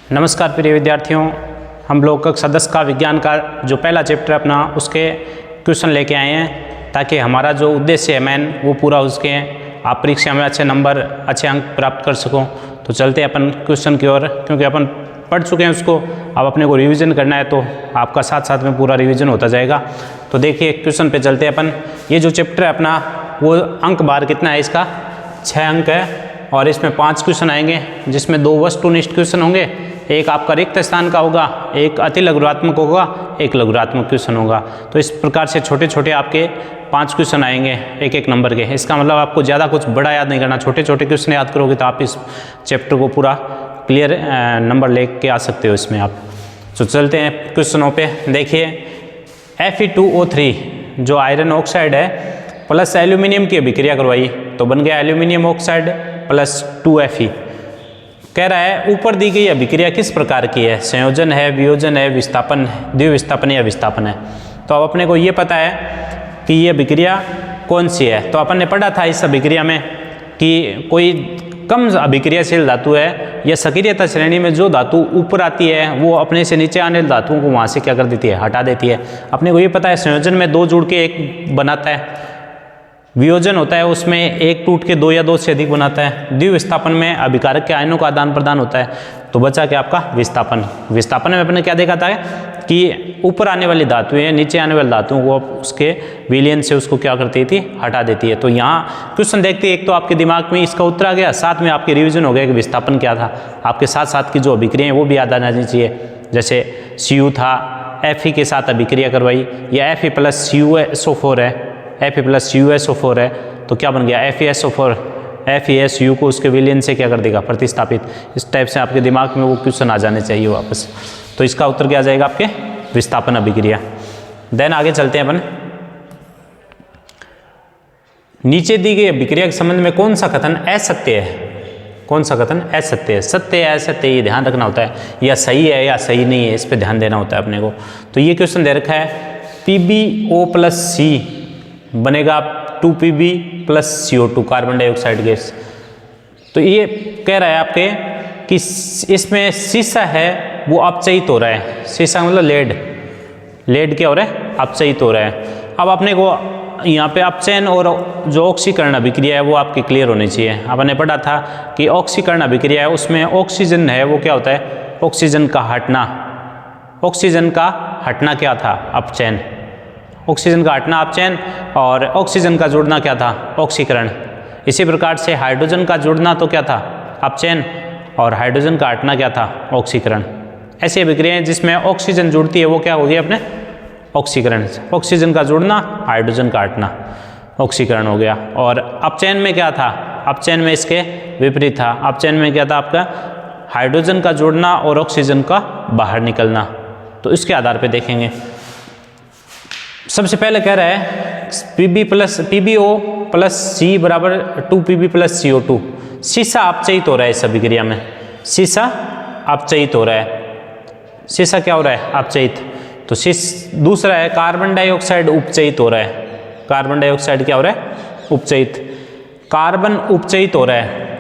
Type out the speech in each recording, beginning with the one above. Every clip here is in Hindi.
नमस्कार प्रिय विद्यार्थियों, हम लोग कक्षा 10 का विज्ञान का जो पहला चैप्टर अपना उसके क्वेश्चन लेके आए हैं ताकि हमारा जो उद्देश्य है मेन वो पूरा हो सके, आप परीक्षा में अच्छे नंबर अच्छे अंक प्राप्त कर सको। तो चलते हैं अपन क्वेश्चन की ओर, क्योंकि अपन पढ़ चुके हैं उसको, अब अपने को रिवीजन करना है तो आपका साथ साथ में पूरा रिवीजन होता जाएगा। तो देखिए क्वेश्चन पे चलते हैं अपन। ये जो चैप्टर है अपना वो अंक बार कितना है, इसका 6 अंक है और इसमें 5 क्वेश्चन आएंगे जिसमें 2 वस्तुनिष्ठ क्वेश्चन होंगे, एक आपका रिक्त स्थान का होगा, एक अति लघुरात्मक होगा, एक लघुरात्मक क्वेश्चन होगा। तो इस प्रकार से छोटे छोटे आपके 5 क्वेश्चन आएंगे एक एक नंबर के। इसका मतलब आपको ज़्यादा कुछ बड़ा याद नहीं करना, छोटे छोटे क्वेश्चन याद करोगे तो आप इस चैप्टर को पूरा क्लियर नंबर लेके आ सकते हो इसमें आप। तो चलते हैं क्वेश्चनों पे। देखिए Fe2O3 जो आयरन ऑक्साइड है प्लस एल्यूमिनियम की अभिक्रिया करवाई तो बन गया एल्यूमिनियम ऑक्साइड प्लस 2Fe। कह रहा है ऊपर दी गई अभिक्रिया किस प्रकार की है, संयोजन है, वियोजन है, विस्थापन, द्विविस्थापन या विस्थापन है। तो अब अपने को ये पता है कि ये अभिक्रिया कौन सी है। तो अपन ने पढ़ा था इस अभिक्रिया में कि कोई कम अभिक्रियाशील धातु है या सक्रियता श्रेणी में जो धातु ऊपर आती है वो अपने से नीचे आने धातुओं को वहाँ से क्या कर देती है, हटा देती है। अपने को ये पता है संयोजन में 2 जुड़ के 1 बनाता है, वियोजन होता है उसमें 1 टूट के 2 या 2 से अधिक बनाता है, द्विविस्थापन में अभिकारक के आयनों का आदान प्रदान होता है। तो बचा क्या आपका विस्थापन। विस्थापन में अपने क्या देखा था कि ऊपर आने वाली धातुएं नीचे आने वाली धातुओं को उसके विलयन से उसको क्या करती थी, हटा देती है। तो यहाँ क्वेश्चन देखते एक तो आपके दिमाग में इसका उत्तर आ गया, साथ में आपके रिविजन हो गया कि विस्थापन क्या था। आपके साथ साथ की जो अभिक्रिया है वो भी याद आ जानी चाहिए। जैसे Cu था, Fe के साथ अभिक्रिया करवाई या Fe प्लस CuSO4 है, Fe प्लस CuSO4 है तो क्या बन गया FeSO4, FeSU को उसके विलयन से क्या कर देगा, प्रतिस्थापित। इस टाइप से आपके दिमाग में वो क्वेश्चन आ जाने चाहिए वापस। तो इसका उत्तर क्या आ जाएगा आपके विस्थापन अभिक्रिया। देन आगे चलते हैं अपन। नीचे दी गई अभिक्रिया के संबंध में कौन सा कथन असत्य है, कौन सा कथन असत्य है। सत्य है असत्य ये ध्यान रखना होता है, या सही है या सही नहीं है इस पर ध्यान देना होता है अपने को। तो ये क्वेश्चन दे रखा है PbO प्लस C बनेगा 2Pb plus CO2 carbon dioxide gas. तो ये कह रहा है आपके कि इसमें शीशा है वो अपचयित हो रहा है। शीशा मतलब लेड क्या हो रहा है, अपचयित हो रहा है। अब अपने को यहाँ पे अपचयन और जो ऑक्सीकरण अभिक्रिया है वो आपकी क्लियर होनी चाहिए। आपने पढ़ा था कि ऑक्सीकरण अभिक्रिया है उसमें ऑक्सीजन है वो क्या होता है, ऑक्सीजन का हटना। ऑक्सीजन का हटना क्या था, अपचयन। ऑक्सीजन का हटना अपचयन और ऑक्सीजन का जुड़ना क्या था, ऑक्सीकरण। इसी प्रकार से हाइड्रोजन का जुड़ना तो क्या था, अपचयन, और हाइड्रोजन का हटना क्या था, ऑक्सीकरण। ऐसी अभिक्रियाएं जिसमें ऑक्सीजन जुड़ती है वो क्या हो गई अपने ऑक्सीकरण। ऑक्सीजन का जुड़ना, हाइड्रोजन का हटना, ऑक्सीकरण हो गया। और अपचयन में क्या था, अपचयन में इसके विपरीत था। अपचयन में क्या था आपका हाइड्रोजन का जुड़ना और ऑक्सीजन का बाहर निकलना। तो इसके आधार पर देखेंगे। सबसे पहले कह रहा है PbO प्लस C बराबर 2Pb प्लस CO2। शीशा अपचयित हो रहा है इस अभिक्रिया में, शीशा अपचयित हो रहा है। शीशा क्या हो रहा है, अपचयित। तो दूसरा है कार्बन डाइऑक्साइड उपचयित हो रहा है। कार्बन डाइऑक्साइड क्या हो रहा है, उपचयित। कार्बन उपचयित हो रहा है,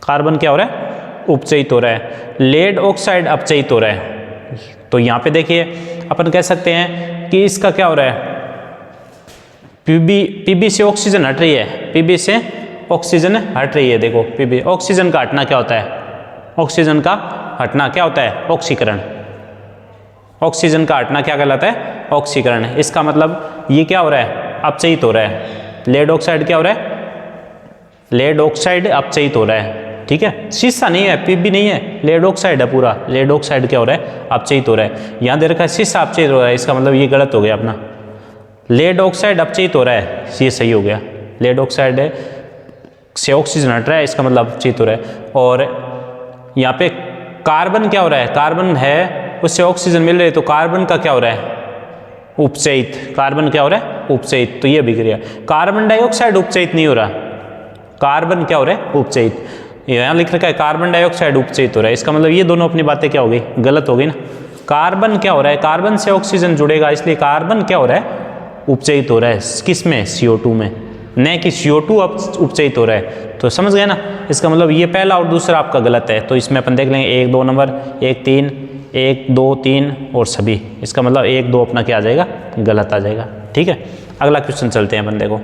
कार्बन क्या हो रहा है, उपचयित हो रहा है। लेड ऑक्साइड अपचयित हो रहा है। तो यहाँ पे देखिए अपन कह सकते हैं कि इसका क्या हो रहा है, Pb से ऑक्सीजन हट रही है, Pb से ऑक्सीजन हट रही है। देखो Pb, ऑक्सीजन का हटना क्या होता है, ऑक्सीजन का हटना क्या होता है, ऑक्सीकरण। ऑक्सीजन का हटना क्या कहलाता है, ऑक्सीकरण। इसका मतलब ये क्या हो रहा है, अपचयित हो रहा है। लेड ऑक्साइड क्या हो रहा है, लेड ऑक्साइड अपचयित हो रहा है। ठीक है, शीशा नहीं है, Pb नहीं है, लेड ऑक्साइड है पूरा। लेड ऑक्साइड क्या हो रहा है, अपचयित हो रहा है। यहाँ दे रखा है शीशा अपचयित हो रहा है, इसका मतलब ये गलत हो गया अपना। लेड ऑक्साइड अपचयित हो रहा है, ये सही हो गया। लेड ऑक्साइड से ऑक्सीजन हट रहा है, इसका मतलब अपचयित हो रहा है। और यहाँ पे कार्बन क्या हो रहा है, कार्बन है उससे ऑक्सीजन मिल रही है तो कार्बन का क्या हो रहा है, उपचयित। कार्बन क्या हो रहा है, उपचयित। तो ये अभिक्रिया। कार्बन डाइऑक्साइड उपचयित नहीं हो रहा, कार्बन क्या हो रहा है, उपचयित। यहाँ लिख रखा है कार्बन डाइऑक्साइड उपचयित हो रहा है, इसका मतलब ये दोनों अपनी बातें क्या हो गई, गलत हो गई ना। कार्बन क्या हो रहा है, कार्बन से ऑक्सीजन जुड़ेगा, इसलिए कार्बन क्या हो रहा है, उपचयित हो रहा है। किस में, CO2 में, न कि CO2 उपचयित हो रहा है। तो समझ गए ना, इसका मतलब ये पहला और दूसरा आपका गलत है। तो इसमें अपन देख लेंगे 1 2 नंबर, 1 3, 1 2 3 और सभी, इसका मतलब 1 2 अपना क्या आ जाएगा, गलत आ जाएगा। ठीक है, अगला क्वेश्चन चलते हैं अपन। देखो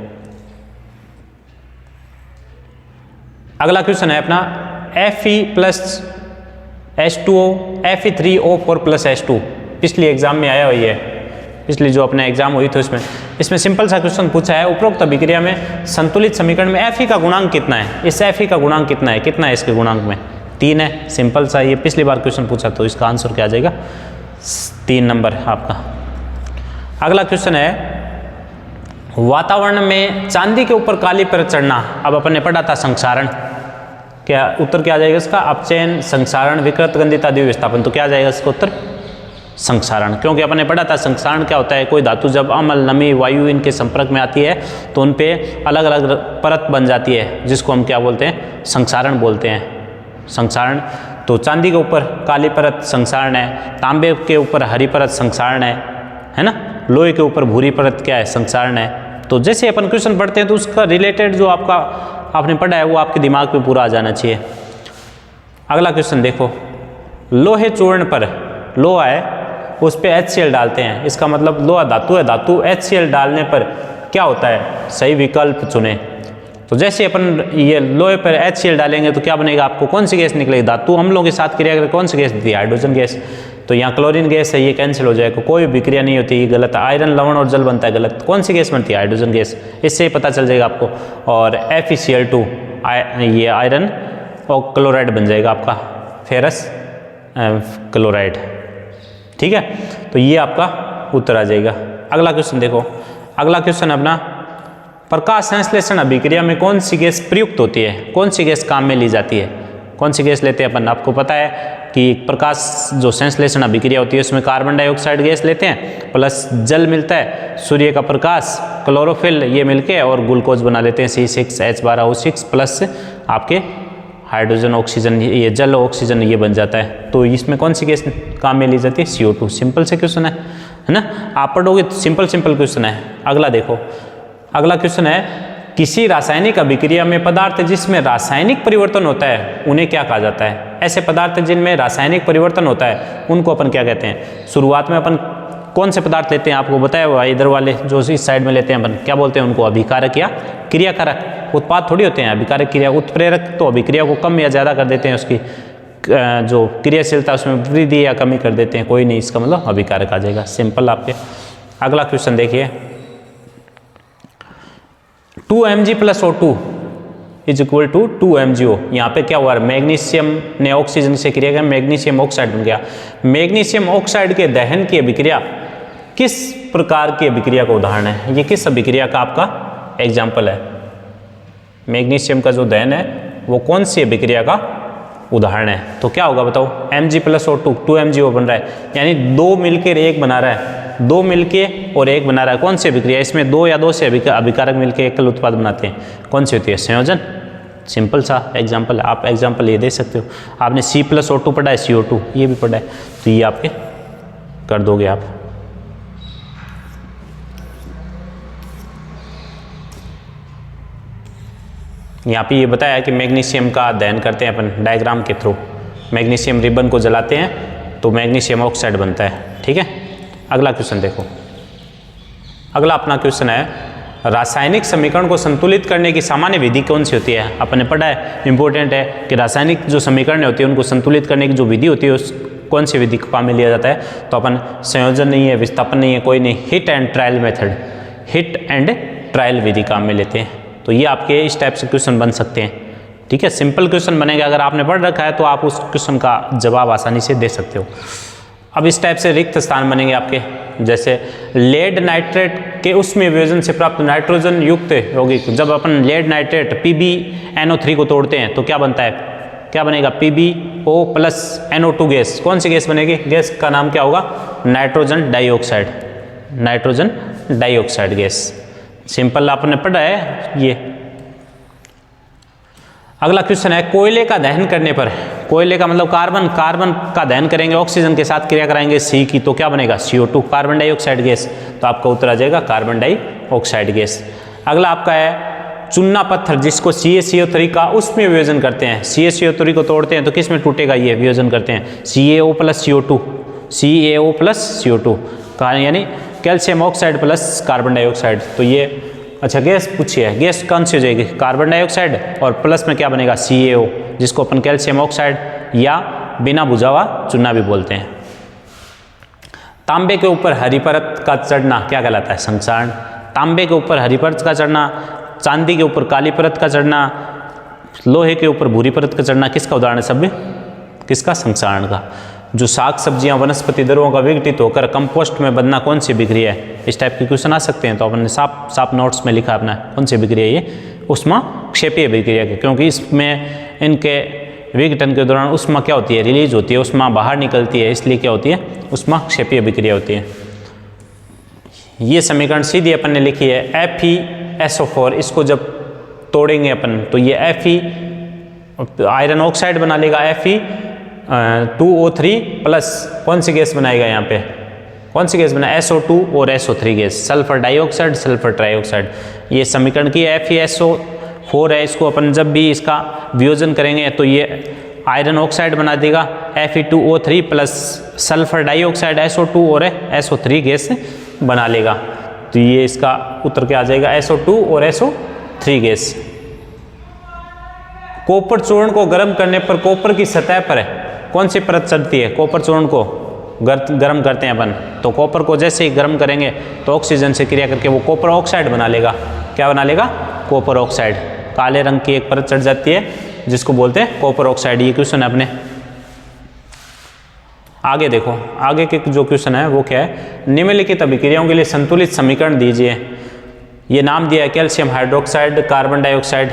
अगला क्वेश्चन है अपना Fe plus H2O Fe3O4 plus H2। पिछली एग्जाम में आया हुई है, पिछली जो अपने एग्जाम हुई थी इसमें सिंपल सा क्वेश्चन पूछा है, उपरोक्त अभिक्रिया में संतुलित समीकरण में Fe का गुणांक कितना है। इस Fe का गुणांक कितना है, कितना है इसके गुणांक में, 3 है। सिंपल सा, ये पिछली बार क्वेश्चन पूछा तो इसका आंसर क्या आ जाएगा, 3 नंबर आपका। अगला क्वेश्चन है वातावरण में चांदी के ऊपर काली परत चढ़ना। अब अपन ने पढ़ा था संक्षारण, क्या उत्तर क्या आ जाएगा इसका, अपचयन, संक्षारण, विकृत गंधिता, द्विविस्थापन। तो क्या आ जाएगा इसका उत्तर, संक्षारण, क्योंकि अपन ने पढ़ा था संक्षारण क्या होता है, कोई धातु जब अम्ल, नमी, वायु इनके संपर्क में आती है तो उन पे अलग अलग परत बन जाती है, जिसको हम क्या बोलते हैं, संक्षारण बोलते हैं। संक्षारण, तो चांदी के ऊपर काली परत संक्षारण है, तांबे के ऊपर हरी परत संक्षारण है ना, लोहे के ऊपर भूरी परत क्या है, संक्षारण है। तो जैसे अपन क्वेश्चन पढ़ते हैं तो उसका रिलेटेड जो आपका आपने पढ़ा है वो आपके दिमाग में पूरा आ जाना चाहिए। अगला क्वेश्चन देखो, लोहे चूर्ण पर लोहा है उस पर HCl डालते हैं, इसका मतलब लोहा धातु है, धातु HCl डालने पर क्या होता है, सही विकल्प चुने। तो जैसे अपन ये लोहे पर HCl डालेंगे तो क्या बनेगा, आपको कौन सी गैस निकलेगी, धातु अम्लों के साथ क्रिया करके कौन सी गैस देती है, हाइड्रोजन गैस। तो यहाँ क्लोरीन गैस है, ये कैंसिल हो जाएगा, कोई भी क्रिया नहीं होती, ये गलत है। आयरन, लवण और जल बनता है, गलत। कौन सी गैस बनती है, हाइड्रोजन गैस, इससे ही पता चल जाएगा आपको। और FeCl2 ये आयरन और क्लोराइड बन जाएगा आपका, फेरस क्लोराइड। ठीक है, तो ये आपका उत्तर आ जाएगा। अगला क्वेश्चन देखो, अगला क्वेश्चन अपना प्रकाश संश्लेषण अभिक्रिया में कौन सी गैस प्रयुक्त होती है, कौन सी गैस काम में ली जाती है, कौन सी गैस लेते हैं अपन। आपको पता है कि प्रकाश जो संश्लेषण अभिक्रिया होती है उसमें कार्बन डाइऑक्साइड गैस लेते हैं, प्लस जल मिलता है, सूर्य का प्रकाश, क्लोरोफिल, ये मिलके और ग्लूकोज बना लेते हैं C6H12O6 प्लस आपके हाइड्रोजन, ऑक्सीजन, ये जल ऑक्सीजन ये बन जाता है। तो इसमें कौन सी गैस काम में ली जाती है, CO2। सिंपल से क्वेश्चन है ना, आप पढ़ोगे तो सिंपल क्वेश्चन है। अगला देखो, अगला क्वेश्चन है किसी रासायनिक अभिक्रिया में पदार्थ जिसमें रासायनिक परिवर्तन होता है उन्हें क्या कहा जाता है। ऐसे पदार्थ जिनमें रासायनिक परिवर्तन होता है उनको अपन क्या कहते हैं। शुरुआत में अपन कौन से पदार्थ लेते हैं, आपको बताया हुआ, इधर वाले जो इस साइड में लेते हैं अपन, क्या बोलते हैं उनको, अभिकारक या क्रियाकारक। उत्पाद थोड़ी होते हैं अभिकारक क्रिया, उत्प्रेरक तो अभिक्रिया को कम या ज़्यादा कर देते हैं, उसकी जो क्रियाशीलता उसमें वृद्धि या कमी कर देते हैं, कोई नहीं, इसका मतलब अभिकारक आ जाएगा। सिंपल आपके। अगला क्वेश्चन देखिए, 2Mg + O2 = 2MgO। यहाँ पे क्या हुआ, मैग्नीशियम ने ऑक्सीजन से क्रिया किया, मैग्नीशियम ऑक्साइड बन गया। मैग्नीशियम ऑक्साइड के दहन की अभिक्रिया किस प्रकार की अभिक्रिया का उदाहरण है, ये किस अभिक्रिया का आपका एग्जाम्पल है। मैग्नीशियम का जो दहन है वो कौन सी अभिक्रिया का उदाहरण है। तो क्या होगा बताओ, Mg + O2 2MgO बन रहा है, यानी 2 मिलकर 1 बना रहा है, 2 मिलके और 1 बना रहा है। कौन सी अभिक्रिया, इसमें 2 या 2 से अभिकारक मिलकर एकल उत्पाद बनाते हैं, कौन सी होती है, संयोजन। सिंपल सा एग्जाम्पल, आप एग्जाम्पल ये दे सकते हो। आपने C + O2 पढ़ा है, CO2 ये भी पढ़ा है, तो ये आपके कर दोगे आप। यहाँ पे ये बताया कि मैग्नीशियम का दहन करते हैं अपन डायग्राम के थ्रू, मैग्नीशियम रिबन को जलाते हैं तो मैग्नीशियम ऑक्साइड बनता है। ठीक है, अगला क्वेश्चन देखो, अगला अपना क्वेश्चन है रासायनिक समीकरण को संतुलित करने की सामान्य विधि कौन सी होती है। अपन ने पढ़ा है, इंपॉर्टेंट है कि रासायनिक जो समीकरण होती है उनको संतुलित करने की जो विधि होती है उस कौन सी विधि को काम में लिया जाता है। तो अपन संयोजन नहीं है, विस्थापन नहीं है, कोई नहीं, hit and trial method, hit and trial विधि काम में लेते हैं। तो ये आपके इस टाइप से क्वेश्चन बन सकते हैं। ठीक है, सिंपल क्वेश्चन बनेगा, अगर आपने पढ़ रखा है तो आप उस क्वेश्चन का जवाब आसानी से दे सकते हो। अब इस टाइप से रिक्त स्थान बनेंगे आपके, जैसे लेड नाइट्रेट के उसमें वियोजन से प्राप्त नाइट्रोजन युक्त यौगिक, जब अपन लेड नाइट्रेट PbNO3 को तोड़ते हैं तो क्या बनता है, क्या बनेगा, PbO + NO2 गैस। कौन सी गैस बनेगी, गैस का नाम क्या होगा, nitrogen dioxide, nitrogen dioxide gas. Simple आपने पढ़ा है ये। अगला क्वेश्चन है कोयले का दहन करने पर, कोयले का मतलब कार्बन, कार्बन का दहन करेंगे, ऑक्सीजन के साथ क्रिया कराएंगे C की, तो क्या बनेगा, CO2 कार्बन डाइऑक्साइड गैस। तो आपका उत्तर आ जाएगा कार्बन डाइऑक्साइड गैस। अगला आपका है चूना पत्थर जिसको CaCO3 का उसमें वियोजन करते हैं, CaCO3 को तोड़ते हैं तो किस में टूटेगा, ये वियोजन करते हैं CaO plus CO2, CaO plus CO2 का, यानी calcium oxide plus carbon dioxide. तो ये अच्छा गैस पूछिए, गैस कौन सी हो जाएगी, कार्बन डाइऑक्साइड, और प्लस में क्या बनेगा CaO, जिसको अपन कैल्शियम ऑक्साइड या बिना बुझा हुआ चूना भी बोलते हैं। तांबे के ऊपर हरी परत का चढ़ना क्या कहलाता है, संक्षारण। तांबे के ऊपर हरी परत का चढ़ना, चांदी के ऊपर काली परत का चढ़ना, लोहे के ऊपर भूरी परत का चढ़ना किसका उदाहरण है, सब किसका, संक्षारण का। जो साग सब्जियां वनस्पति द्रव्यों का विघटित होकर कंपोस्ट में बनना कौन सी विक्रिया है, इस टाइप के क्वेश्चन आ सकते हैं। तो अपन ने साफ नोट्स में लिखा अपना कौन सी विक्रिया ये, उष्मा क्षेपीय विक्रिया के, क्योंकि इसमें इनके विघटन के दौरान उष्मा क्या होती है, रिलीज होती है, उष्मा बाहर निकलती है, इसलिए क्या होती है, उष्मा क्षेपीय विक्रिया होती है। ये समीकरण सीधी अपन ने लिखी है FeSO4, इसको जब तोड़ेंगे अपन तो ये Fe आयरन ऑक्साइड बना लेगा, Fe2O3 प्लस कौन सी गैस बनाएगा, यहाँ पे कौन सी गैस बना, SO2 और SO3 gas, sulphur dioxide, sulphur trioxide. ये समीकरण की FeSO4 है, इसको अपन जब भी इसका वियोजन करेंगे तो ये आयरन ऑक्साइड बना देगा, Fe2O3 plus sulphur dioxide SO2 और SO3 गैस बना लेगा। तो ये इसका उत्तर क्या आ जाएगा, SO2 और SO3 गैस। कॉपर चूर्ण को गर्म करने पर कॉपर की सतह पर कौन सी परत चढ़ती है, कॉपर चूर्ण को गर्म करते हैं अपन, तो कॉपर को जैसे ही गर्म करेंगे तो ऑक्सीजन से क्रिया करके वो कॉपर ऑक्साइड बना लेगा, क्या बना लेगा, कॉपर ऑक्साइड। काले रंग की एक परत चढ़ जाती है जिसको बोलते हैं कॉपर ऑक्साइड। ये क्वेश्चन है अपने। आगे देखो, आगे के जो क्वेश्चन है वो क्या है, निम्नलिखित अभिक्रियाओं के लिए संतुलित समीकरण दीजिए। ये नाम दिया है calcium hydroxide carbon dioxide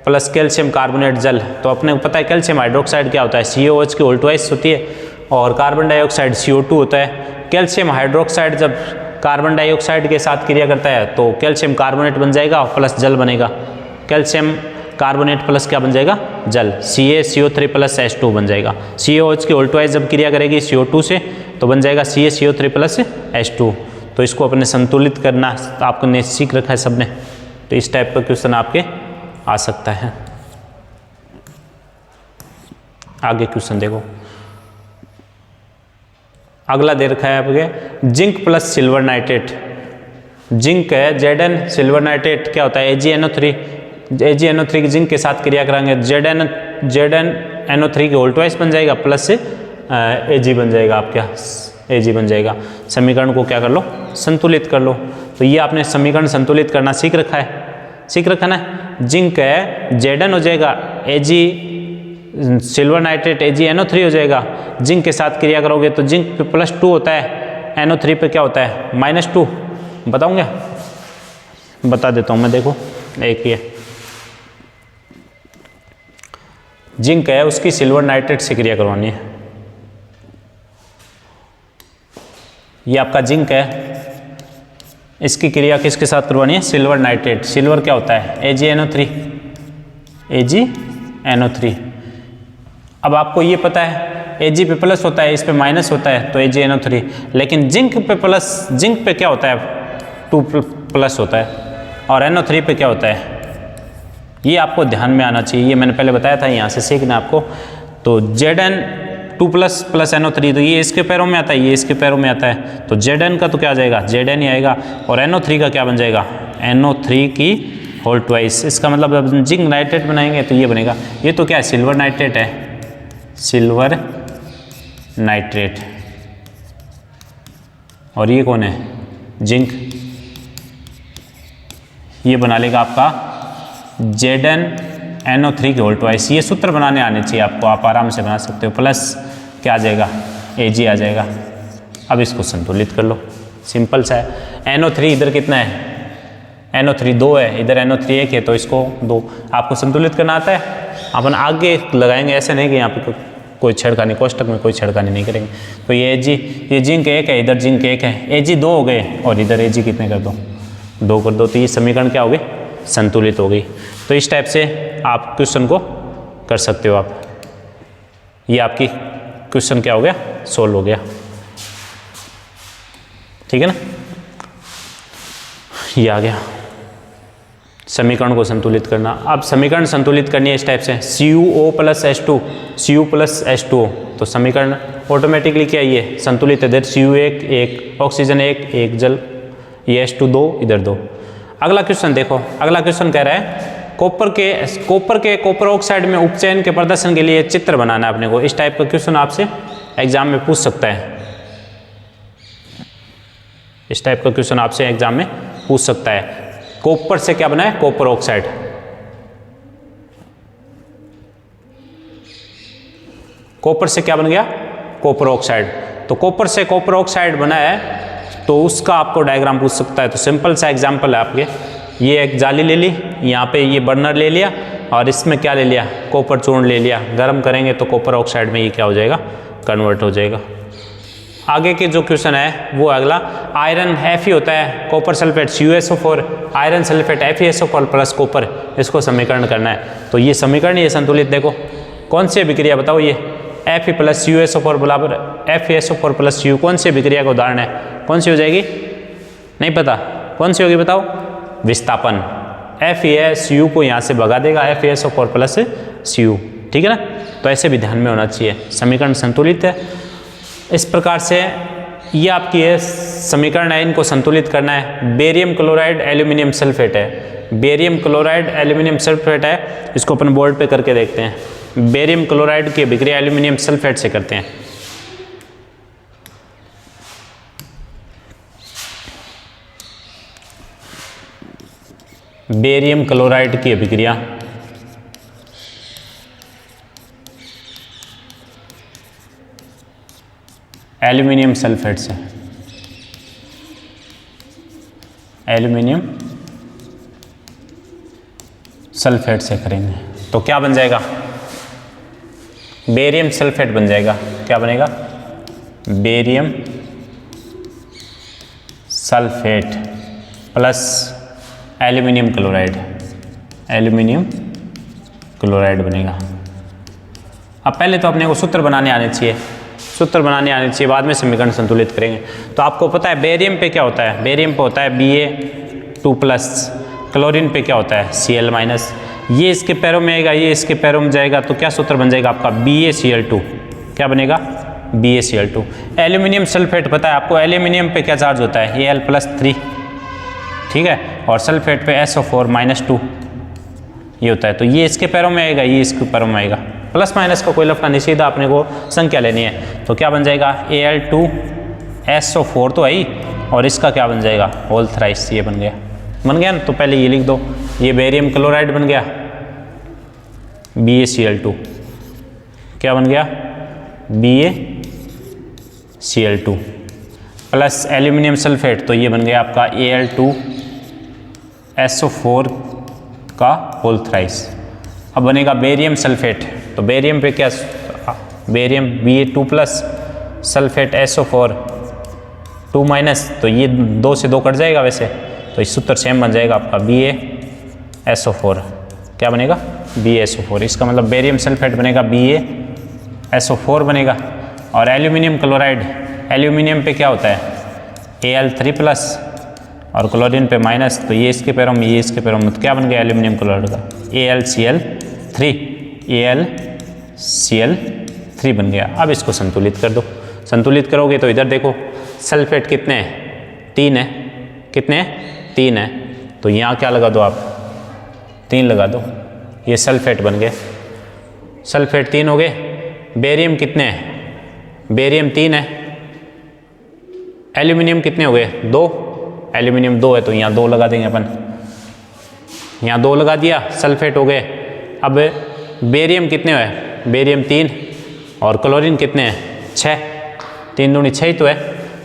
plus calcium carbonate जल। तो अपने को पता है कैल्शियम हाइड्रोक्साइड क्या होता है, COH की उल्टवाइज होती है, और कार्बन डाइऑक्साइड CO2 होता है। कैल्शियम हाइड्रोक्साइड जब कार्बन डाइऑक्साइड के साथ क्रिया करता है तो कैल्शियम कार्बोनेट बन जाएगा प्लस जल बनेगा, कैल्शियम कार्बोनेट प्लस क्या बन जाएगा, जल, CaCO3 प्लस H2 बन जाएगा। COH की उल्टवाइज जब क्रिया करेगी CO2 से तो बन जाएगा CaCO3 प्लस H2। तो इसको अपने संतुलित करना आपने सीख रखा है सबने। तो इस टाइप का क्वेश्चन आपके आ सकता है। आगे क्वेश्चन देखो, अगला दे रखा है आपके zinc plus silver nitrate. Zinc है Zn, सिल्वर नाइट्रेट क्या होता है AgNO3। AgNO3 की जिंक के साथ क्रिया कराएंगे ZnNO3 की उल्टवाइज बन जाएगा प्लस से Ag बन जाएगा, आपका Ag बन जाएगा। समीकरण को क्या कर लो, संतुलित कर लो। तो ये आपने समीकरण संतुलित करना सीख रखा है ना। जिंक है Zn हो जाएगा Ag सिल्वर नाइट्रेट AgNO3 हो जाएगा। जिंक के साथ क्रिया करोगे तो जिंक पे +2 होता है, NO3 पे क्या होता है -2। बताऊंगा, बता देता हूँ मैं। देखो एक ये जिंक है, उसकी सिल्वर नाइट्रेट से क्रिया करवानी है। ये आपका जिंक है, इसकी क्रिया किसके साथ करवानी है, सिल्वर नाइट्रेट। सिल्वर क्या होता है AgNO3, AgNO3। अब आपको ये पता है Ag पे प्लस होता है, इस पे माइनस होता है, तो AgNO3। लेकिन जिंक पे प्लस, जिंक पे क्या होता है 2 प्लस होता है, और NO3 पे क्या होता है, ये आपको ध्यान में आना चाहिए। ये मैंने पहले बताया था, यहाँ से सीखना आपको। तो Zn 2 प्लस NO3, तो ये इसके पैरों में आता है, ये इसके पैरों में आता है। तो Zn का तो क्या आ जाएगा, Zn ही आएगा, और NO3 का क्या बन जाएगा, NO3 की होल ट्वाइस। इसका मतलब अब जिंक नाइट्रेट बनाएंगे तो ये बनेगा। ये तो क्या है, सिल्वर नाइट्रेट है, सिल्वर नाइट्रेट। और ये कौन है, जिंक। ये बना लेगा आपका ZnNO3 की होल ट्वाइस। ये सूत्र बनाने आने चाहिए आपको, आप आराम से बना सकते हो। प्लस क्या आ जाएगा, Ag आ जाएगा। अब इसको संतुलित कर लो, सिंपल सा है। NO3 इधर कितना है, NO3 2 है, इधर NO3 1 है, तो इसको 2 आपको संतुलित करना आता है। अपन आगे लगाएंगे, ऐसे नहीं कि यहाँ पे कोई छेड़खानी, कोष्टक में कोई छेड़खानी नहीं करेंगे। तो ये Ag, ये जिंक 1 है, इधर जिंक 1 है, Ag 2 हो गए, और इधर Ag कितने कर दो, 2 कर दो। तो ये समीकरण क्या हो गई, संतुलित हो गई। तो इस टाइप से आप क्वेश्चन को कर सकते हो आप। ये आपकी क्वेश्चन क्या हो गया, सोल्व हो गया। ठीक है ना, ये आ गया समीकरण को संतुलित करना। अब समीकरण संतुलित करनी है इस टाइप से, CuO plus H2, Cu plus H2O, तो समीकरण ऑटोमेटिकली क्या ये संतुलित है। इधर Cu एक ऑक्सीजन एक जल, ये H2 2, इधर 2। अगला क्वेश्चन देखो, अगला क्वेश्चन कह रहा है कॉपर ऑक्साइड में उपचयन के प्रदर्शन के लिए चित्र बनाना है अपने को। इस टाइप का क्वेश्चन आपसे एग्जाम में पूछ सकता है, इस टाइप का क्वेश्चन आपसे एग्जाम में पूछ सकता है। कॉपर से क्या बना है, कॉपर ऑक्साइड। कॉपर से क्या बन गया, कॉपर ऑक्साइड। तो कॉपर से कॉपर ऑक्साइड बना है तो उसका आपको डायग्राम पूछ सकता है। तो सिंपल सा एग्जांपल है आपके, ये एक जाली ले ली, यहाँ पे ये बर्नर ले लिया और इसमें क्या ले लिया, कॉपर चूर्ण ले लिया। गर्म करेंगे तो कॉपर ऑक्साइड में ये क्या हो जाएगा, कन्वर्ट हो जाएगा। आगे के जो क्वेश्चन है वो अगला, आयरन Fe होता है, copper sulphate CuSO4, iron sulphate FeSO4 plus copper, इसको समीकरण करना है। तो ये समीकरण ये संतुलित, देखो कौन सी अभिक्रिया बताओ, ये Fe प्लस CuSO4 बराबर FeSO4 प्लस Cu, कौन सी अभिक्रिया का उदाहरण है, कौन सी हो जाएगी, नहीं पता, कौन सी होगी बताओ, विस्थापन। FeCu को यहाँ से भगा देगा, FeSO4 प्लस Cu, ठीक है ना। तो ऐसे भी ध्यान में होना चाहिए, समीकरण संतुलित है। इस प्रकार से ये आपकी है समीकरण है, इनको संतुलित करना है। बेरियम क्लोराइड एल्यूमिनियम सल्फेट है, बेरियम क्लोराइड एल्यूमिनियम सल्फेट है, इसको अपन बोर्ड पे करके देखते हैं। बेरियम क्लोराइड की अभिक्रिया एल्यूमिनियम सल्फेट से करते हैं। बेरियम क्लोराइड की अभिक्रिया एल्यूमिनियम सल्फेट से, एल्यूमिनियम सल्फेट से करेंगे तो क्या बन जाएगा, बेरियम सल्फेट बन जाएगा। क्या बनेगा, barium sulphate plus aluminium chloride, aluminium chloride बनेगा। अब पहले तो अपने को सूत्र बनाने आने चाहिए, सूत्र बनाने आने चाहिए, बाद में समीकरण संतुलित करेंगे। तो आपको पता है बेरियम पे क्या होता है, बेरियम पे होता है Ba2 प्लस, क्लोरीन पे क्या होता है Cl माइनस। ये इसके पैरों में आएगा, ये इसके पैरों में जाएगा, तो क्या सूत्र बन जाएगा आपका BaCl2, क्या बनेगा BaCl2। एल्यूमिनियम सल्फेट पता है आपको, एल्यूमिनियम पे क्या चार्ज होता है Al+3, ठीक है, और सल्फेट पे SO4 -2 ये होता है। तो ये इसके पैरों में आएगा, ये इसके पैरों में आएगा, प्लस माइनस का कोई लफड़ा नहीं, सीधा अपने को संख्या लेनी है। तो क्या बन जाएगा Al2SO4 तो आई, और इसका क्या बन जाएगा होल थ्राइस, ये बन गया ना। तो पहले ये लिख दो, ये बेरियम क्लोराइड बन गया BaCl2, क्या बन गया BaCl2 प्लस एल्यूमिनियम सल्फेट, तो ये बन गया आपका Al2SO4 का होल थ्राइस। अब बनेगा बेरियम सल्फेट, तो बेरियम पे क्या, barium Ba2 plus sulphate SO4 2 minus, तो ये 2 से 2 कट जाएगा वैसे, तो इस सूत्र सेम बन जाएगा आपका BaSO4, क्या बनेगा BaSO4। इसका मतलब बेरियम सल्फेट बनेगा BaSO4 बनेगा। और एल्यूमिनियम क्लोराइड, एल्यूमिनियम पे क्या होता है Al3 प्लस और क्लोरीन पे माइनस, तो ये इसके पैरों में, ये इसके पैरों में, तो क्या बन गया एल्यूमिनियम क्लोराइड का AlCl3, AlCl3 बन गया। अब इसको संतुलित कर दो, संतुलित करोगे तो इधर देखो सल्फेट कितने हैं 3 है, कितने हैं 3 है, तो यहाँ क्या लगा दो आप 3 लगा दो, ये सल्फेट बन गए, सल्फेट 3 हो गए। बेरियम कितने हैं, बेरियम 3 है, एल्यूमिनियम कितने हो गए 2, एल्यूमिनियम 2 है, तो यहाँ 2 लगा देंगे अपन, यहाँ 2 लगा दिया, सल्फेट हो गए। अब बेरियम कितने हुए, बेरियम 3 और क्लोरीन कितने हैं 6, 3 दूनी 6 ही तो है,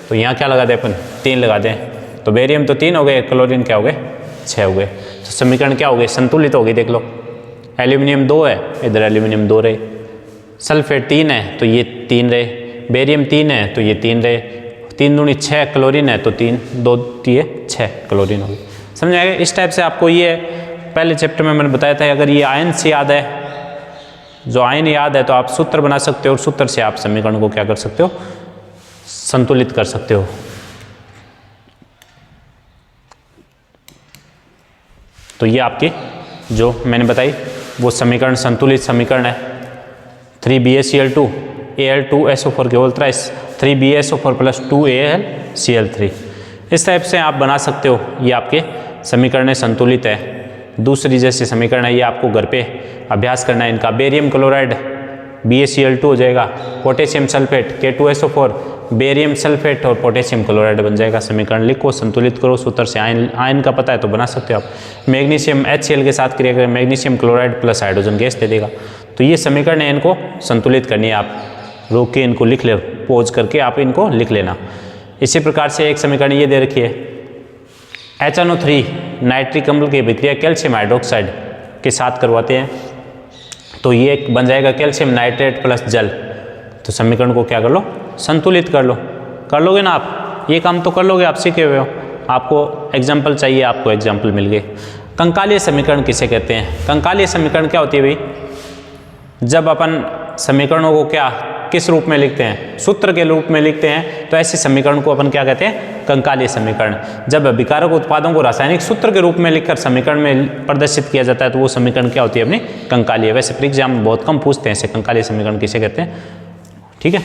तो यहाँ क्या लगा दें अपन 3 लगा दें, तो बेरियम तो 3 हो गए, क्लोरीन क्या हो गए 6 हो गए। तो समीकरण क्या हो गए, संतुलित हो गई, देख लो। एल्यूमिनियम 2 है, इधर एल्यूमिनियम 2 रहे, सल्फेट 3 है तो ये 3 रहे, बेरियम 3 है तो ये 3 रहे, 3 दूनी 6, क्लोरीन है तो 3, 2 ये 6 क्लोरीन हो गई। समझ आएगा। इस टाइप से आपको ये पहले चैप्टर में मैंने बताया था, अगर ये आयन से याद है, जो आयन याद है, तो आप सूत्र बना सकते हो और सूत्र से आप समीकरण को क्या कर सकते हो, संतुलित कर सकते हो। तो ये आपकी जो मैंने बताई वो समीकरण संतुलित समीकरण है। 3BaCl2 Al2SO4 के होल थ्राइस 3BaSO4 + 2AlCl3। इस टाइप से आप बना सकते हो। ये आपके समीकरण संतुलित है। दूसरी जैसे समीकरण है ये आपको घर पे अभ्यास करना है इनका। बेरियम क्लोराइड BaCl2 हो जाएगा, potassium sulphate K2SO4, barium sulphate और पोटेशियम क्लोराइड बन जाएगा। समीकरण लिखो, संतुलित करो सूत्र से। आयन का पता है तो बना सकते हो आप। मैग्नीशियम HCl के साथ क्रिया करें, magnesium chloride plus hydrogen gas दे देगा। तो ये समीकरण है, इनको संतुलित करनी है। आप रोक के इनको लिख ले, पॉज करके आप इनको लिख लेना। इसी प्रकार से एक समीकरण ये दे रखी है, HNO3 नाइट्रिक अम्ल की अभिक्रिया कैल्शियम हाइड्रोक्साइड के साथ करवाते हैं, तो ये एक बन जाएगा कैल्शियम नाइट्रेट प्लस जल। तो समीकरण को क्या कर लो, संतुलित कर लो। कर लोगे ना आप, ये काम तो कर लोगे, आप सीखे हुए हो। आपको एग्जाम्पल चाहिए, आपको एग्जाम्पल मिल गए। कंकालीय समीकरण किसे कहते हैं? कंकालीय समीकरण क्या होती है भाई? जब अपन समीकरणों को क्या किस रूप में लिखते हैं? सूत्र के रूप में लिखते हैं, तो ऐसे समीकरण को अपन क्या कहते हैं? कंकालीय समीकरण। जब अभिकारक उत्पादों को रासायनिक सूत्र के रूप में लिखकर समीकरण में प्रदर्शित किया जाता है तो वो समीकरण क्या होती है? अपनी कंकालीय। वैसे परीक्षा में बहुत कम पूछते हैं ऐसे कंकालीय समीकरण किसे कहते हैं, ठीक है।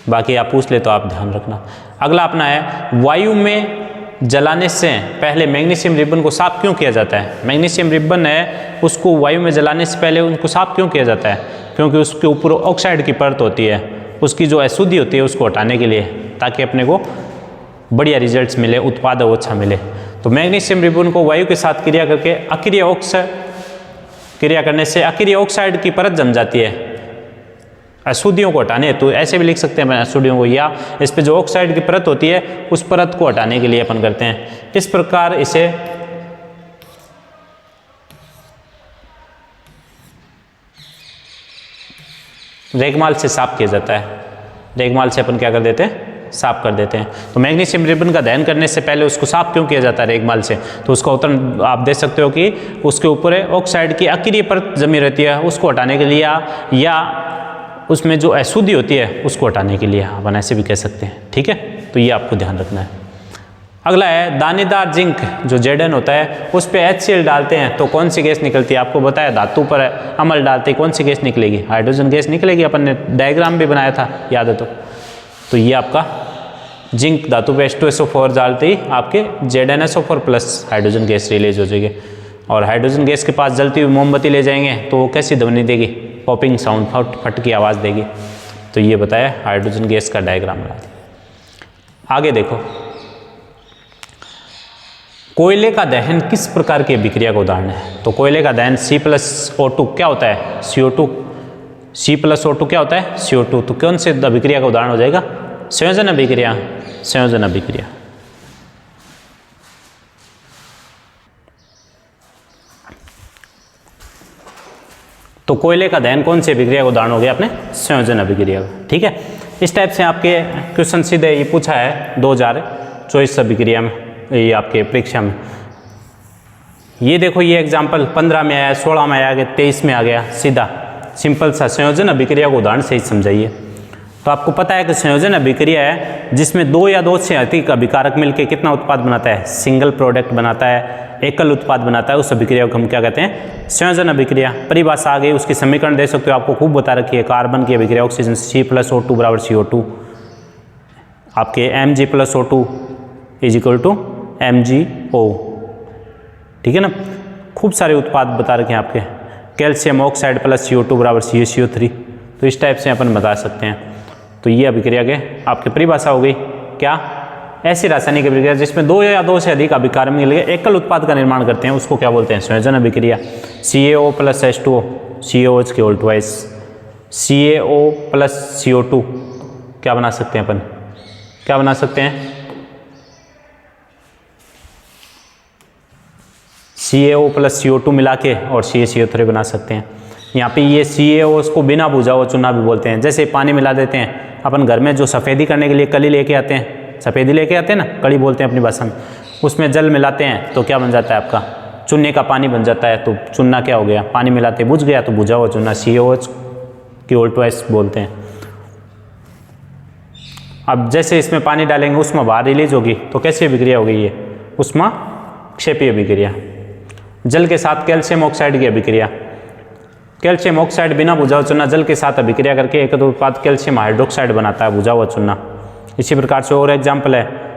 बाकी आप पूछ ले तो आप ध्यान रखना। अगला अपना है, वायु में जलाने से पहले मैग्नीशियम रिबन को साफ क्यों किया जाता है? मैग्नीशियम रिबन है उसको वायु में जलाने से पहले उनको साफ क्यों किया जाता है? क्योंकि उसके ऊपर ऑक्साइड की परत होती है, उसकी जो अशुद्धि होती है उसको हटाने के लिए, ताकि अपने को बढ़िया रिजल्ट्स मिले, उत्पाद अच्छा मिले। तो मैग्नीशियम रिबन को वायु के साथ क्रिया करके अक्रिय ऑक्साइड क्रिया करने से अक्रिय ऑक्साइड की परत जम जाती है अशुद्धियों को हटाने। तो ऐसे भी लिख सकते हैं अशुद्धियों को, या इस पे जो ऑक्साइड की परत होती है उस परत को हटाने के लिए अपन करते हैं। इस प्रकार इसे रेगमाल से साफ किया जाता है। रेगमाल से अपन क्या कर देते हैं? साफ कर देते हैं। तो मैग्नीशियम रिबन का दहन करने से पहले उसको साफ क्यों किया जाता है रेगमाल से? तो उसका उत्तर आप दे सकते हो कि उसके ऊपर ऑक्साइड की अक्रिय परत जमी रहती है, उसको हटाने के लिए, या उसमें जो अशुद्धि होती है उसको हटाने के लिए, अपन ऐसे भी कह सकते हैं, ठीक है। तो ये आपको ध्यान रखना है। अगला है, दानेदार जिंक जो Zn होता है उस पर HCl डालते हैं तो कौन सी गैस निकलती है? आपको बताया धातु पर अम्ल डालते कौन सी गैस निकलेगी? हाइड्रोजन गैस निकलेगी। अपन ने डायग्राम भी बनाया था, याद है तो ये आपका जिंक धातु पे H2SO4 डालते ही आपके ZnSO4 plus hydrogen gas release हो जाएगी। और हाइड्रोजन गैस के पास जलती हुई मोमबत्ती ले जाएंगे तो वो कैसी ध्वनि देगी? पॉपिंग साउंड, फट की आवाज़ देगी। तो ये बताया हाइड्रोजन गैस का डायग्राम बना दिया। आगे देखो, कोयले का दहन किस प्रकार की अभिक्रिया का उदाहरण है? तो कोयले का दहन C+O2 क्या होता है? CO2। C+O2 क्या होता है? CO2। तो कौन से अभिक्रिया का उदाहरण हो जाएगा? संयोजन अभिक्रिया। संयोजन अभिक्रिया। तो कोयले का दहन कौन सी अभिक्रिया का उदाहरण हो गया? अपने संयोजन अभिक्रिया, ठीक है। इस टाइप से आपके क्वेश्चन सीधे ये पूछा है 2024 अभिक्रिया में, ये आपके परीक्षा में। ये देखो, ये एग्जाम्पल 15 में आया, 16 में आया, 23 में आ गया। सीधा सिंपल सा संयोजन अभिक्रिया को उदाहरण से ही समझाइए। तो आपको पता है कि संयोजन अभिक्रिया है जिसमें दो या दो से अधिक अभिकारक मिलकर कितना उत्पाद बनाता है? सिंगल प्रोडक्ट बनाता है, एकल उत्पाद बनाता है। उस अभिक्रिया को हम क्या कहते हैं? संयोजन अभिक्रिया। परिभाषा आ गई, उसकी समीकरण दे सकते हो, आपको खूब बता रखी है। कार्बन की अभिक्रिया ऑक्सीजन C+O2 बराबर CO2, आपके Mg+O2 = MgO, ठीक है ना। खूब सारे उत्पाद बता रखे हैं आपके। कैल्शियम ऑक्साइड प्लस CO2 बराबर CaCO3। तो इस टाइप से अपन बता सकते हैं। तो ये अभिक्रिया के आपकी परिभाषा हो गई। क्या? ऐसी रासायनिक अभिक्रिया जिसमें दो या दो से अधिक अभिकारक मिलकर एकल उत्पाद का निर्माण करते हैं उसको क्या बोलते हैं? संयोजन अभिक्रिया। CaO + H2O, CaOH के उल्ट वाइज, CaO + CO2 क्या बना सकते हैं अपन? क्या बना सकते हैं? CaO + CO2 मिला के और CaCO3 बना सकते हैं। यहाँ पे ये CaO को बिना बुझा हुआ चूना भी बोलते हैं। जैसे पानी मिला देते हैं अपन घर में, जो सफ़ेदी करने के लिए कली लेके आते हैं, सफ़ेदी लेके आते हैं ना, कड़ी बोलते हैं अपनी भाषा में, उसमें जल मिलाते हैं तो क्या बन जाता है? आपका चूने का पानी बन जाता है। तो चूना क्या हो गया? पानी मिलाते बुझ गया तो बुझा हुआ चूना, CaOH की उल्ट वाइज बोलते हैं। अब जैसे इसमें पानी डालेंगे उसमें बाहर रिलीज होगी तो कैसी अभिक्रिया होगी? ये उष्मा क्षेपीय अभिक्रिया। जल के साथ कैल्शियम ऑक्साइड की अभिक्रिया, कैल्शियम ऑक्साइड बिना बुझा हुआ चूना जल के साथ अभिक्रिया करके एक उत्पाद कैल्शियम हाइड्रोक्साइड बनाता है, बुझा हुआ चूना। इसी प्रकार से और एग्जाम्पल है,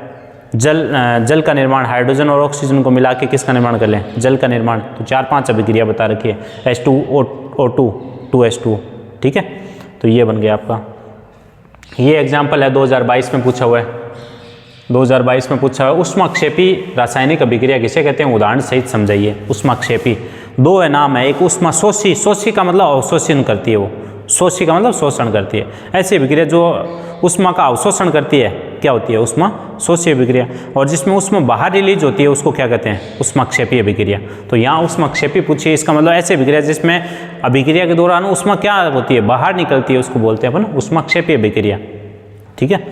जल का निर्माण हाइड्रोजन और ऑक्सीजन को मिला के किसका निर्माण कर लें, जल का निर्माण। तो 4-5 अभिक्रिया बता रखी है, H2O2 2H2, ठीक है। तो ये बन गया आपका, ये एग्जाम्पल है 2022 में पूछा हुआ है, 2022 में पूछा हुआ है। ऊष्माक्षेपी रासायनिक अभिक्रिया किसे कहते हैं, उदाहरण सहित समझाइए। ऊष्माक्षेपी दो है नाम है, एक ऊष्मा शोषी, शोषी का मतलब अवशोषण करती है, वो शोषी का मतलब शोषण करती है। ऐसी अभिक्रिया जो ऊष्मा का अवशोषण करती है क्या होती है, ऊष्मा शोषी अभिक्रिया। और जिसमें ऊष्मा बाहर रिलीज होती है उसको क्या कहते हैं, ऊष्माक्षेपी अभिक्रिया। तो यहाँ ऊष्माक्षेपी पूछिए, इसका मतलब ऐसी अभिक्रिया जिसमें अभिक्रिया के दौरान ऊष्मा क्या होती है, बाहर निकलती है, उसको बोलते हैं अपन ऊष्माक्षेपी अभिक्रिया, ठीक है।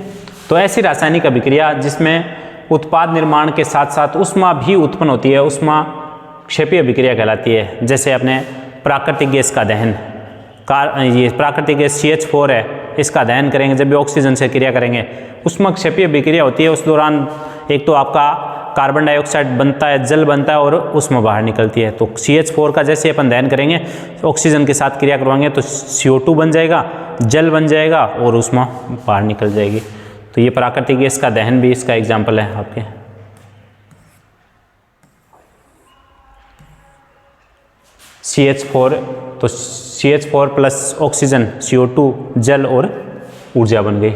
तो ऐसी रासायनिक अभिक्रिया जिसमें उत्पाद निर्माण के साथ साथ ऊष्मा भी उत्पन्न होती है, ऊष्माक्षेपी अभिक्रिया कहलाती है। जैसे अपने प्राकृतिक गैस का दहन, ये प्राकृतिक गैस CH4 है, इसका दहन करेंगे जब भी ऑक्सीजन से क्रिया करेंगे, ऊष्माक्षेपी अभिक्रिया होती है। उस दौरान एक तो आपका कार्बन डाइऑक्साइड बनता है, जल बनता है और ऊष्मा बाहर निकलती है। तो CH4 का जैसे अपन दहन करेंगे, ऑक्सीजन के साथ क्रिया करवाएंगे तो CO2 बन जाएगा, जल बन जाएगा और ऊष्मा बाहर निकल जाएगी। तो ये प्राकृतिक गैस का दहन भी इसका एग्जाम्पल है आपके। CH4, तो CH4 प्लस ऑक्सीजन CO2 जल और ऊर्जा बन गई।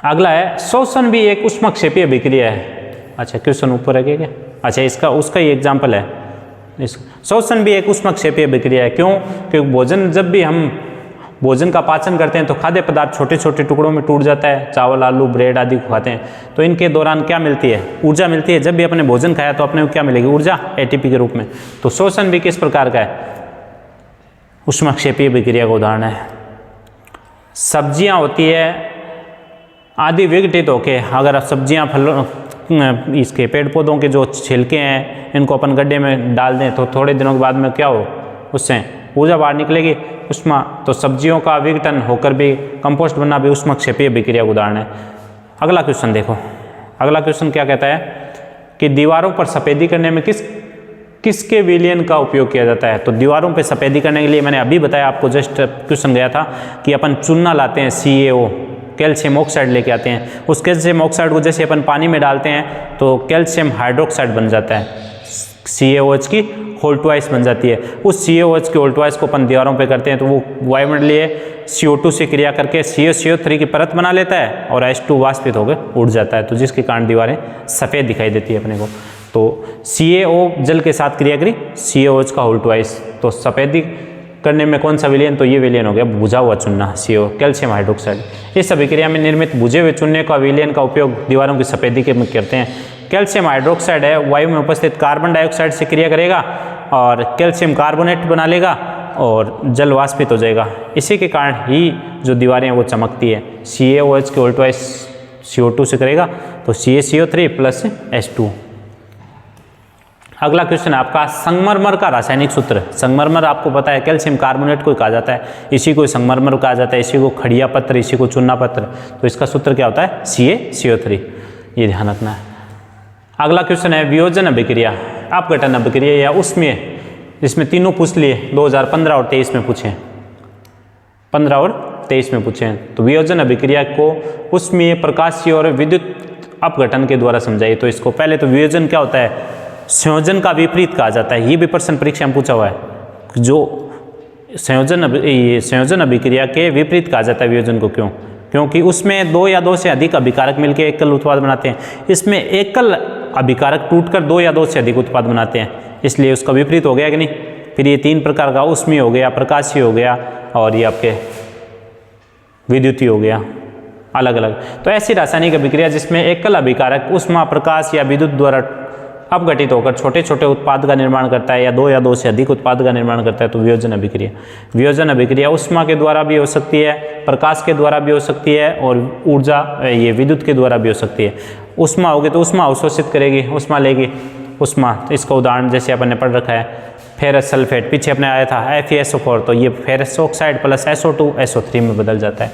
अगला है शोषण भी एक ऊष्माक्षेपी अभिक्रिया है। अच्छा, क्वेश्चन ऊपर है क्या? अच्छा, इसका उसका ही एग्जाम्पल है। शोषण भी एक ऊष्माक्षेपी अभिक्रिया है। क्यों? क्योंकि भोजन, जब भी हम भोजन का पाचन करते हैं तो खाद्य पदार्थ छोटे छोटे टुकड़ों में टूट जाता है, चावल, आलू, ब्रेड आदि को खाते हैं, तो इनके दौरान क्या मिलती है, ऊर्जा मिलती है। जब भी अपने भोजन खाया तो अपने को क्या मिलेगी, ऊर्जा, ATP के रूप में। तो शोषण भी किस प्रकार का है, ऊष्माक्षेपी अभिक्रिया का उदाहरण है। सब्जियां होती है आदि विघटित होके, अगर सब्जियां, फलों, इसके पेड़ पौधों के जो छिलके हैं इनको अपन गड्ढे में डाल दें तो थोड़े दिनों के बाद में क्या हो, उससे ऊर्जा बाहर निकलेगी, ऊष्मा। तो सब्जियों का विघटन होकर भी कंपोस्ट बनना भी ऊष्माक्षेपी अभिक्रिया का उदाहरण है। अगला क्वेश्चन देखो, अगला क्वेश्चन क्या कहता है कि दीवारों पर सफेदी करने में किसके विलयन का उपयोग किया जाता है। तो दीवारों पर सफेदी करने के लिए मैंने अभी बताया आपको, जस्ट क्वेश्चन गया था कि अपन चूना लाते हैं, CaO कैल्शियम ऑक्साइड लेके आते हैं। उस कैल्शियम ऑक्साइड को जैसे अपन पानी में डालते हैं तो कैल्शियम हाइड्रोक्साइड बन जाता है, CaOH की होल ट्वाइस बन जाती है। उस CaOH की होल ट्वाइस को अपन दीवारों पे करते हैं तो वो वायुमंडलीय CO2 से क्रिया करके CaCO3 की परत बना लेता है और H2 वाष्पित होकर उड़ जाता है, तो जिसके कारण दीवारें सफ़ेद दिखाई देती है अपने को। तो CaO जल के साथ क्रिया करी, CaOH का होल ट्वाइस, तो सफ़ेदी करने में कौन सा विलयन, तो ये विलयन हो गया बुझा हुआ चूना, CO कैल्शियम हाइड्रोक्साइड। इस अभिक्रिया में निर्मित बुझे हुए चूने का विलयन का उपयोग दीवारों की सफ़ेदी के में करते हैं। कैल्शियम हाइड्रोक्साइड है, वायु में उपस्थित कार्बन डाइऑक्साइड से क्रिया करेगा और कैल्शियम कार्बोनेट बना लेगा और जल वाष्पित हो जाएगा। इसी के कारण ही जो दीवारें हैं वो चमकती है। CaOH के होल ट्वाइस CO2 से करेगा तो CaCO3 प्लस H2। अगला क्वेश्चन है आपका संगमरमर का रासायनिक सूत्र। संगमरमर आपको पता है कैल्शियम कार्बोनेट को कहा जाता है, इसी को संगमरमर कहा जाता है, इसी को खड़िया पत्थर, इसी को चूना पत्थर। तो इसका सूत्र क्या होता है, CaCO3, ये ध्यान रखना है। अगला क्वेश्चन है वियोजन अभिक्रिया, अपघटन अभिक्रिया या ऊष्मीय, जिसमें तीनों पूछ लिए 2015 और 23 में पूछे, 15 और 23 में पूछे हैं। तो वियोजन अभिक्रिया को ऊष्मीय, प्रकाशीय और विद्युत अपघटन के द्वारा समझाइए। तो इसको पहले तो वियोजन क्या होता है, संयोजन का विपरीत कहा जाता है। ये भी प्रश्न परीक्षा में पूछा हुआ है, जो संयोजन अभिक्रिया के विपरीत कहा जाता है वियोजन को। क्यों? क्योंकि उसमें दो या दो से अधिक अभिकारक मिलकर एकल उत्पाद बनाते हैं। इसमें एकल अभिकारक टूटकर दो या दो से अधिक उत्पाद बनाते हैं, इसलिए उसका विपरीत हो गया कि नहीं। फिर ये तीन प्रकार का ऊष्मीय हो गया, प्रकाशीय हो गया और ये आपके विद्युतीय हो गया, अलग अलग। तो ऐसी रासायनिक अभिक्रिया जिसमें एकल अभिकारक ऊष्मा, प्रकाश या विद्युत द्वारा अपघटित होकर छोटे छोटे उत्पाद का निर्माण करता है या दो से अधिक उत्पाद का निर्माण करता है, तो वियोजन अभिक्रिया। वियोजन अभिक्रिया ऊष्मा के द्वारा भी हो सकती है, प्रकाश के द्वारा भी हो सकती है और ऊर्जा ये विद्युत के द्वारा भी हो सकती है। ऊष्मा होगी तो ऊष्मा अवशोषित करेगी, ऊष्मा लेगी ऊष्मा। इसका उदाहरण जैसे अपन ने पढ़ रखा है फेरस सल्फेट, पीछे अपने आया था FeSO4, तो ये ferrous oxide plus SO2 SO3 में बदल जाता है।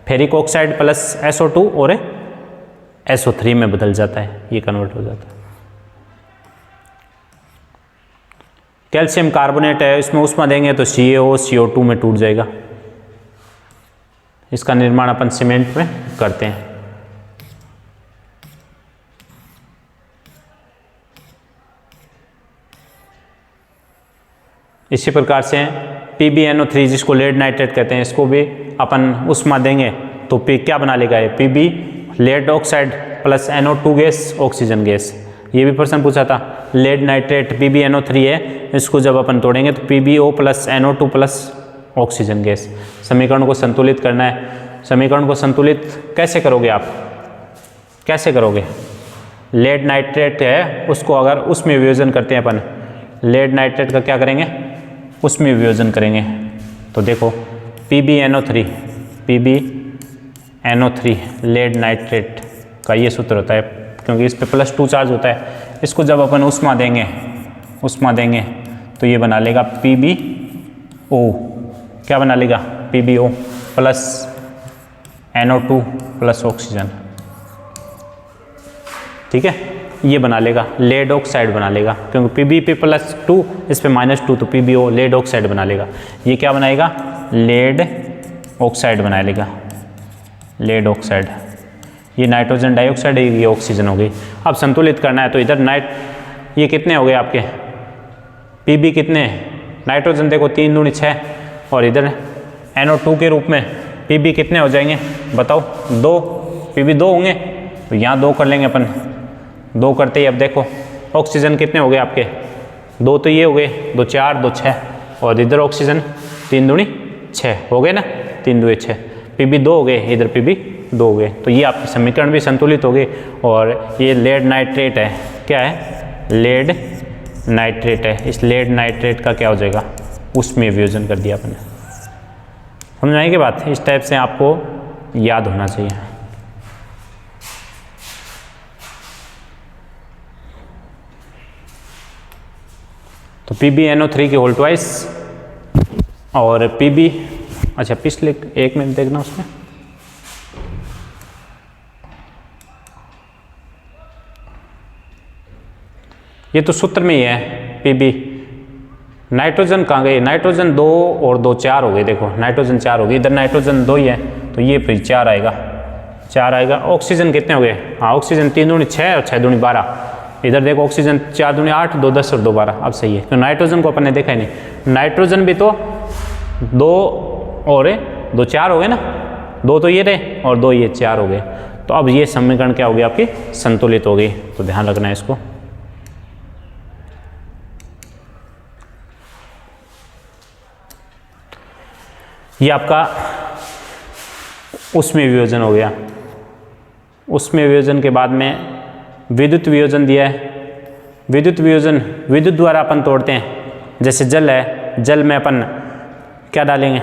फेरिक ऑक्साइड प्लस SO2 और SO3 में बदल जाता है, ये कन्वर्ट हो जाता है। कैल्शियम कार्बोनेट है, इसमें उष्मा देंगे तो CaO CO2 में टूट जाएगा। इसका निर्माण अपन सीमेंट में करते हैं। इसी प्रकार से PbNO3 जिसको लेड नाइट्रेट कहते हैं, इसको भी अपन उष्मा देंगे तो क्या बना लेगा ये Pb lead oxide plus NO2 gas oxygen gas. ये भी प्रश्न पूछा था। लेड नाइट्रेट PbNO3 है, इसको जब अपन तोड़ेंगे तो PbO plus NO2 plus oxygen gas. समीकरण को संतुलित करना है। समीकरण को संतुलित कैसे करोगे आप, कैसे करोगे? लेड नाइट्रेट है, उसको अगर उसमें वियोजन करते हैं अपन, लेड नाइट्रेट का क्या करेंगे, उसमें वियोजन करेंगे तो देखो PbNO3 लेड नाइट्रेट का ये सूत्र होता है, क्योंकि इस पे +2 चार्ज होता है। इसको जब अपन उष्मा देंगे तो ये बना लेगा PbO, क्या बना लेगा PbO plus NO2 plus oxygen, ठीक है। ये बना लेगा लेड ऑक्साइड बना लेगा, क्योंकि Pb पे +2 इस पे -2 तो PbO लेड ऑक्साइड बना लेगा। ये क्या बनाएगा, लेड ऑक्साइड बना लेगा, लेड ऑक्साइड। ये नाइट्रोजन डाइऑक्साइड है, ये ऑक्सीजन हो गई। अब संतुलित करना है तो इधर ये कितने हो गए आपके Pb कितने, नाइट्रोजन देखो 3 दूनी 6 और इधर NO2 के रूप में Pb कितने हो जाएंगे बताओ, 2 Pb 2 होंगे तो यहाँ 2 कर लेंगे अपन। 2 करते ही अब देखो ऑक्सीजन कितने हो गए आपके, 2 तो ये हो गए, 2 4 2 6 और इधर ऑक्सीजन 3 दूनी 6 हो गए ना, 3 2 6 Pb 2 हो गए, इधर Pb 2 हो गए। तो ये आपके समीकरण भी संतुलित हो गए। और ये लेड नाइट्रेट है, क्या है, लेड नाइट्रेट है। इस लेड नाइट्रेट का क्या हो जाएगा, उसमें वियोजन कर दिया अपने। समझ आएगी बात? इस टाइप से आपको याद होना चाहिए। तो PbNO3 की होल ट्वाइस और Pb, अच्छा पिछले एक मिनट देखना उसमें, ये तो सूत्र में ही है Pb। नाइट्रोजन कहाँ गए, नाइट्रोजन 2 और 2 4 हो गए, देखो नाइट्रोजन 4 हो गई, इधर नाइट्रोजन 2 ही है तो ये फिर 4 आएगा, 4 आएगा। ऑक्सीजन कितने हो गए, हाँ ऑक्सीजन 3 दूनी 6 और 6 दूनी 12, इधर देखो ऑक्सीजन 4 दूनी 8 2 10 और 2 12। अब सही है, तो नाइट्रोजन को अपन ने देखा ही नहीं। नाइट्रोजन भी तो 2 और 2 4 हो गए ना, 2 तो ये रहे और 2 ये 4 हो गए। तो अब ये समीकरण क्या हो गई आपकी, संतुलित हो गई। तो ध्यान रखना है इसको। ये आपका उसमें वियोजन हो गया। उसमें वियोजन के बाद में विद्युत वियोजन दिया है। विद्युत वियोजन विद्युत द्वारा अपन तोड़ते हैं। जैसे जल है, जल में अपन क्या डालेंगे,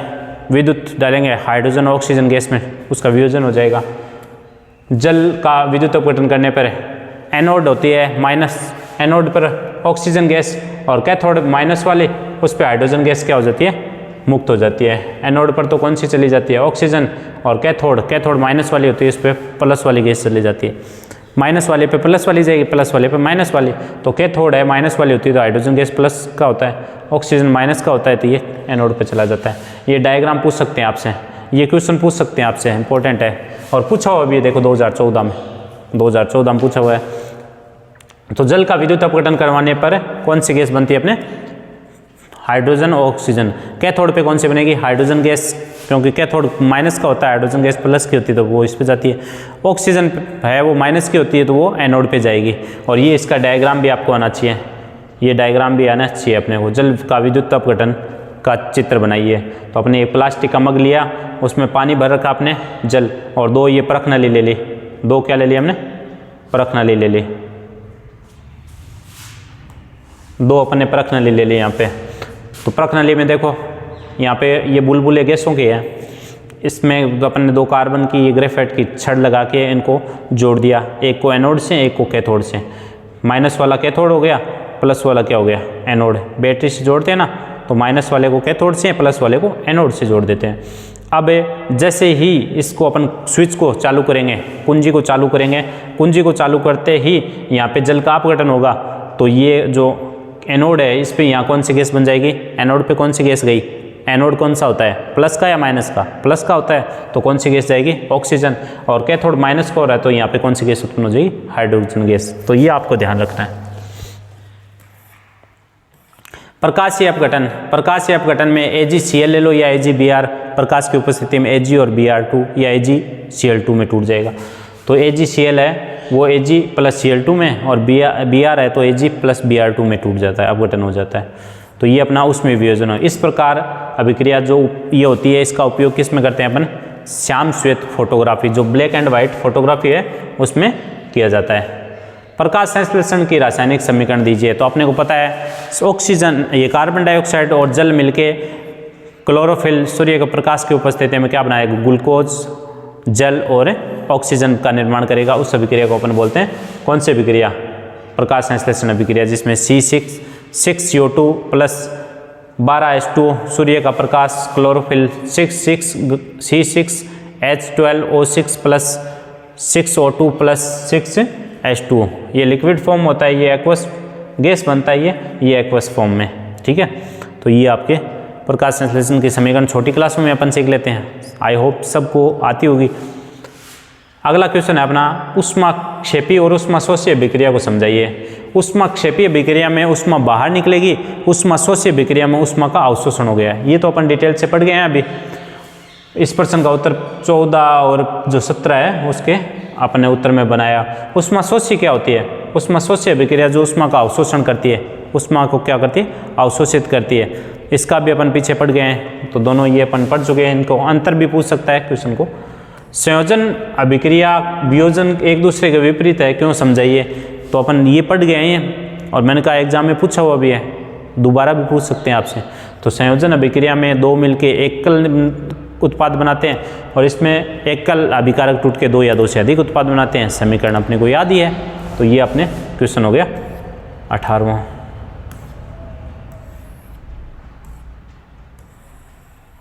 विद्युत डालेंगे हाइड्रोजन और ऑक्सीजन गैस में, उसका वियोजन हो जाएगा। जल का विद्युत अपघटन करने पर एनोड होती है माइनस, एनोड पर ऑक्सीजन गैस और कैथोड माइनस वाले, उस पर हाइड्रोजन गैस क्या हो जाती है, मुक्त हो जाती है। एनोड पर तो कौन सी चली जाती है, ऑक्सीजन, और कैथोड माइनस वाली होती है, इस पर प्लस वाली गैस चली जाती है। माइनस वाले पे प्लस वाली जाएगी, प्लस वाले पे माइनस वाली, तो कैथोड है माइनस वाली होती है तो हाइड्रोजन गैस प्लस का होता है, ऑक्सीजन माइनस का होता है तो ये एनोड पे चला जाता है। ये डायग्राम पूछ सकते हैं आपसे, ये क्वेश्चन पूछ सकते हैं आपसे, इंपॉर्टेंट है और पूछा हुआ भी है, देखो 2014 में पूछा हुआ है। तो जल का विद्युत अपघटन करवाने पर कौन सी गैस बनती है अपने, हाइड्रोजन और ऑक्सीजन। कैथोड पे कौन सी बनेगी, हाइड्रोजन गैस, क्योंकि कैथोड माइनस का होता है, हाइड्रोजन गैस प्लस की होती है तो वो इस पे जाती है। ऑक्सीजन है वो माइनस की होती है तो वो एनोड पे जाएगी। और ये इसका डायग्राम भी आपको आना चाहिए, ये डायग्राम भी आना चाहिए अपने को। जल का विद्युत अपघटन का चित्र बनाइए। तो अपने एक प्लास्टिक का मग लिया, उसमें पानी भर रखा आपने जल, और 2 ये परख नली ले ली, 2 क्या ले ली हमने, परख नली ले ली, 2 अपने परख नली ले ली यहाँ पे। तो परख नली में देखो यहाँ पे ये बुलबुले गैसों के हैं, इसमें अपन ने 2 कार्बन की ये ग्रेफाइट की छड़ लगा के इनको जोड़ दिया, एक को एनोड से एक को कैथोड से। माइनस वाला कैथोड हो गया, प्लस वाला क्या हो गया, एनोड। बैटरी से जोड़ते हैं ना, तो माइनस वाले को कैथोड से, प्लस वाले को एनोड से जोड़ देते हैं। अब जैसे ही इसको अपन स्विच को चालू करेंगे, कुंजी को चालू करेंगे, कुंजी को चालू करते ही यहाँ पे जल का अपघटन होगा, तो ये जो एनोड है, इस पे यहाँ कौन सी गैस बन जाएगी, एनोड पे कौन सी गैस गई, एनोड कौन सा होता है, प्लस का या माइनस का, प्लस का होता है, तो कौन सी गैस जाएगी, ऑक्सीजन। और कैथोड माइनस का हो रहा है तो यहाँ पे कौन सी गैस उत्पन्न हो जाएगी, हाइड्रोजन गैस। तो ये आपको ध्यान रखना है। प्रकाशीय अपघटन, प्रकाशीय अपघटन में AgCl ले लो या AgBr, प्रकाश की उपस्थिति में Ag और Br2 या AgCl2 में टूट जाएगा। तो AgCl है वो Ag प्लस Cl2 में, और Br है तो Ag प्लस Br2 में टूट जाता है, अपघटन हो जाता है। तो ये अपना उसमें वियोजन हो। इस प्रकार अभिक्रिया जो ये होती है इसका उपयोग किस में करते हैं अपन, श्याम श्वेत फोटोग्राफी, जो ब्लैक एंड वाइट फोटोग्राफी है उसमें किया जाता है। प्रकाश संश्लेषण की रासायनिक समीकरण दीजिए। तो अपने को पता है ऑक्सीजन, ये कार्बन डाइऑक्साइड और जल मिलके क्लोरोफिल, सूर्य के प्रकाश की उपस्थिति में क्या बनाएगा, ग्लूकोज, जल और ऑक्सीजन का निर्माण करेगा। उस अभिक्रिया को अपन बोलते हैं कौन सी अभिक्रिया, प्रकाश संश्लेषण अभिक्रिया, जिसमें C6CO2 प्लस 12H2, सूर्य का प्रकाश, chlorophyll, C6H12O6 plus 6O2 plus 6H2, ये लिक्विड फॉर्म होता है, ये एक्वस गैस बनता है, ये एक्वस फॉर्म में। ठीक है, तो ये आपके प्रकाश संश्लेषण की समीकरण छोटी क्लासों में अपन सीख लेते हैं। आई होप सबको आती होगी। अगला क्वेश्चन है अपना, ऊष्माक्षेपी और ऊष्माशोषी अभिक्रिया को समझाइए। ऊष्माक्षेपी अभिक्रिया में ऊष्मा बाहर निकलेगी, ऊष्माशोषी अभिक्रिया में ऊष्मा का अवशोषण हो गया। ये तो अपन डिटेल से पढ़ गए हैं अभी। इस प्रश्न का उत्तर 14 और जो 17 है उसके अपने उत्तर में बनाया। ऊष्माशोषी क्या होती है, ऊष्माशोषी अभिक्रिया जो ऊष्मा का अवशोषण करती है, ऊष्मा को क्या करती है, अवशोषित करती है। इसका भी अपन पीछे पढ़ गए हैं, तो दोनों ये अपन पढ़ चुके हैं। इनको अंतर भी पूछ सकता है क्वेश्चन को। संयोजन अभिक्रिया वियोजन एक दूसरे के विपरीत है, क्यों समझाइए। तो अपन ये पढ़ गए हैं और मैंने कहा एग्जाम में पूछा हुआ भी है, दोबारा भी पूछ सकते हैं आपसे। तो संयोजन अभिक्रिया में दो मिलके एकल उत्पाद बनाते हैं और इसमें एकल अभिकारक टूट के दो या दो से अधिक उत्पाद बनाते हैं। समीकरण अपने को याद ही है। तो ये अपने क्वेश्चन हो गया 18वां।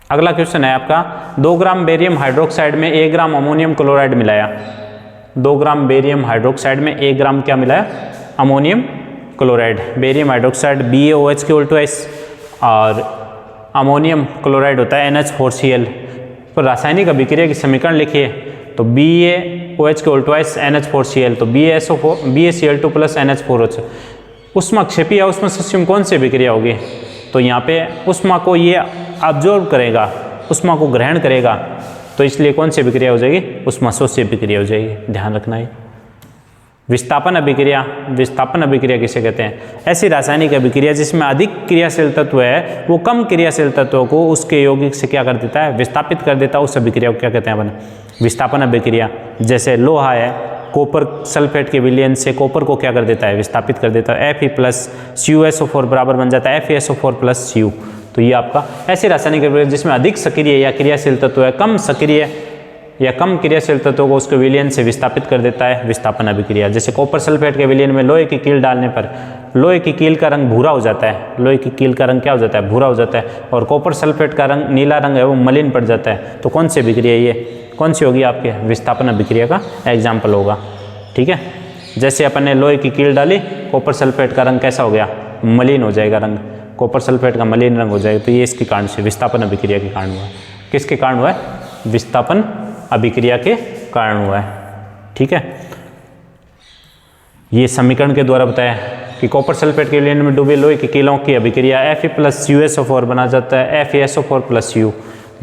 अगला क्वेश्चन है आपका, 2 ग्राम बेरियम हाइड्रोक्साइड में 1 ग्राम अमोनियम क्लोराइड मिलाया। 2 ग्राम बेरियम हाइड्रोक्साइड में 1 ग्राम क्या मिलाया, ammonium chloride. Barium hydroxide BaOH के उल्टा और अमोनियम क्लोराइड होता है NH4Cl। तो रासायनिक अभिक्रिया की समीकरण लिखिए। तो BaOH के उल्टा NH4Cl, तो BaCl2 प्लस NH4OH। ऊष्माक्षेपी या ऊष्माशोषी में कौन सी अभिक्रिया होगी, तो यहाँ पे ऊष्मा को ये अब्जॉर्ब करेगा, ऊष्मा को ग्रहण करेगा, तो इसलिए कौन सी अभिक्रिया हो जाएगी, ऊष्माशोषी अभिक्रिया हो जाएगी। ध्यान रखना है। विस्थापन अभिक्रिया, विस्थापन अभिक्रिया किसे कहते हैं, ऐसी रासायनिक अभिक्रिया जिसमें अधिक क्रियाशील तत्व है वो कम क्रियाशील तत्वों को उसके यौगिक से क्या कर देता है, विस्थापित कर देता है। उस अभिक्रिया को क्या कहते हैं अपन, विस्थापन अभिक्रिया। जैसे लोहा है, कॉपर सल्फेट के विलयन से कॉपर को क्या कर देता है, विस्थापित कर देता है। Fe प्लस CuSO4 बराबर बन जाता है FeSO4 प्लस Cu। तो ये आपका ऐसी रासायनिक अभिक्रिया जिसमें अधिक सक्रिय या क्रियाशील तत्व है, कम सक्रिय या कम क्रियाशील तत्वों को उसके विलयन से विस्थापित कर देता है, विस्थापन अभिक्रिया। जैसे कॉपर सल्फेट के विलयन में लोहे की कील डालने पर लोहे की कील का रंग भूरा हो जाता है, लोहे की कील का रंग क्या हो जाता है, भूरा हो जाता है, और कॉपर सल्फेट का रंग नीला रंग है वो मलिन पड़ जाता है। तो कौन सी अभिक्रिया, ये कौन सी होगी आपके, विस्थापन अभिक्रिया का एग्जाम्पल होगा। ठीक है, जैसे अपन ने लोहे की कील डाली, कॉपर सल्फेट का रंग कैसा हो गया, मलिन हो जाएगा रंग, कॉपर सल्फेट का मलिन रंग हो जाएगा। तो ये इसके कारण से विस्थापन अभिक्रिया के कारण हुआ है। किसके कारण हुआ है, विस्थापन अभिक्रिया के कारण हुआ है। ठीक है, ये समीकरण के द्वारा बताया कि कॉपर सल्फेट के विलयन में डूबे लोहे की कीलों की अभिक्रिया Fe प्लस CuSO4 बना जाता है FeSO4 प्लस U।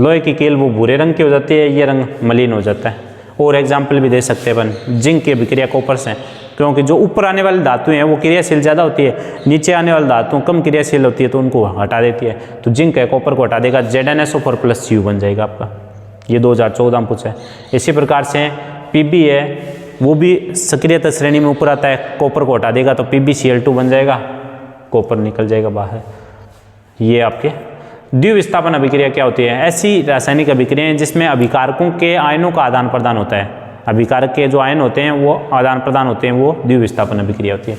लोहे की कील वो भूरे रंग की हो जाती है, ये रंग मलिन हो जाता है। और एग्जाम्पल भी दे सकते हैं अपन, जिंक की अभिक्रिया कॉपर से, क्योंकि जो ऊपर आने वाली धातुएं हैं वो क्रियाशील ज़्यादा होती है, नीचे आने वाली धातुएं कम क्रियाशील होती है, तो उनको हटा देती है। तो जिंक है, कॉपर को हटा देगा, ZnSO4 प्लस U बन जाएगा आपका। ये 2014 में पूछा है। इसी प्रकार से Pb है, वो भी सक्रियता श्रेणी में ऊपर आता है, कॉपर को हटा देगा तो PbCl2 बन जाएगा, कॉपर निकल जाएगा बाहर। ये आपके द्विविस्थापन अभिक्रिया क्या होती है, ऐसी रासायनिक अभिक्रियाएं जिसमें अभिकारकों के आयनों का आदान प्रदान होता है। अभिकारक के जो आयन होते हैं वो आदान प्रदान होते हैं, वो द्विविस्थापन अभिक्रिया होती है।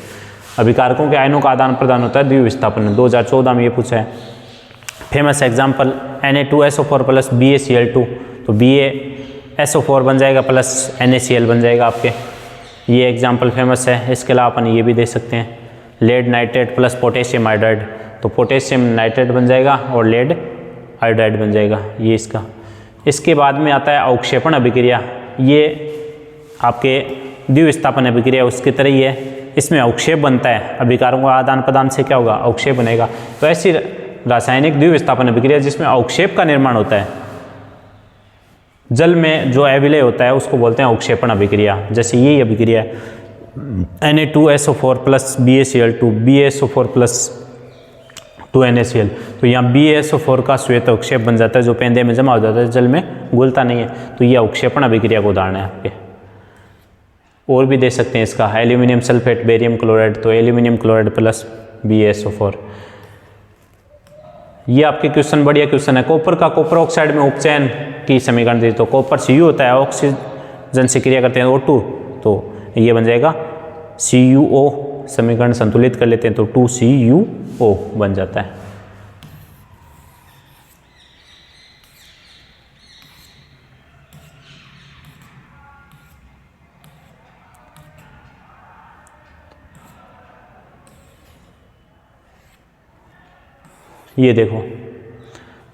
अभिकारकों के आयनों का आदान प्रदान होता है द्विविस्थापन। 2014 में ये पूछा है। Famous example Na2SO4 plus BaCl2, तो BaSO4 बन जाएगा प्लस NaCl बन जाएगा आपके। ये एग्जाम्पल फेमस है। इसके अलावा अपन ये भी दे सकते हैं, lead nitrate plus potassium hydride, तो पोटेशियम नाइट्रेट बन जाएगा और लेड हाइड्राइड बन जाएगा ये इसका। इसके बाद में आता है अवक्षेपण अभिक्रिया, ये आपके द्विविस्थापन अभिक्रिया उसकी तरह ही है, इसमें अवक्षेप बनता है, अभिकारों का आदान प्रदान से क्या होगा, अवक्षेप बनेगा। तो ऐसी रासायनिक द्विविस्थापन अभिक्रिया जिसमें अवक्षेप का निर्माण होता है, जल में जो अविलय होता है उसको बोलते हैं अवक्षेपण अभिक्रिया। जैसे यही अभिक्रिया है Na2SO4 plus BaCl2 BaSO4 plus 2NaCl, तो यहाँ BaSO4 का श्वेत अवक्षेप बन जाता है जो पेंदे में जमा हो जाता है, जल में घुलता नहीं है, तो ये अवक्षेपण अभिक्रिया का उदाहरण है आपके। और भी दे सकते हैं इसका, एल्यूमिनियम सल्फेट बेरियम क्लोराइड, तो एल्यूमिनियम क्लोराइड प्लस BaSO4। ये आपके क्वेश्चन बढ़िया क्वेश्चन है। कॉपर का कॉपर ऑक्साइड में उपचयन की समीकरण दी, तो कॉपर Cu होता है, ऑक्सीजन से क्रिया करते हैं O2, तो ये बन जाएगा CuO, समीकरण संतुलित कर लेते हैं तो 2CuO बन जाता है। ये देखो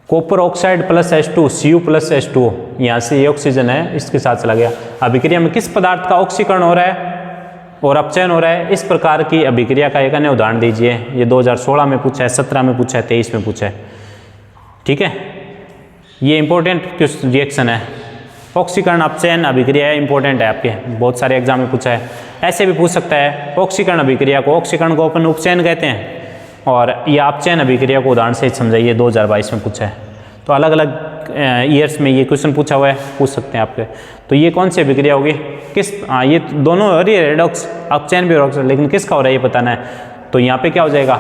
copper oxide plus H2 Cu plus H2O, यहाँ से ये ऑक्सीजन है इसके साथ चला गया। अभिक्रिया में किस पदार्थ का ऑक्सीकरण हो रहा है और अपचयन हो रहा है, इस प्रकार की अभिक्रिया का एक अन्य उदाहरण दीजिए। ये 2016 में पूछा है, 17 में पूछा है, 23 में पूछा है। ठीक है, ये इंपॉर्टेंट रिएक्शन है, ऑक्सीकरण अपचयन अभिक्रिया है, इंपॉर्टेंट है आपके, बहुत सारे एग्जाम में पूछा है। ऐसे भी पूछ सकता है ऑक्सीकरण अभिक्रिया को, ऑक्सीकरण को अपन उपचयन कहते हैं, और ये अपचयन अभिक्रिया को उदाहरण से समझाइए, 2022 में पूछा है। तो अलग अलग ईयर्स में ये क्वेश्चन पूछा हुआ है, पूछ सकते हैं आपके। तो ये कौन सी अभिक्रिया होगी, किस, ये दोनों हो रही है, रेडॉक्स अपचयन भी ऑक्साइड, लेकिन किसका हो रहा है ये बताना है। तो यहाँ पे क्या हो जाएगा,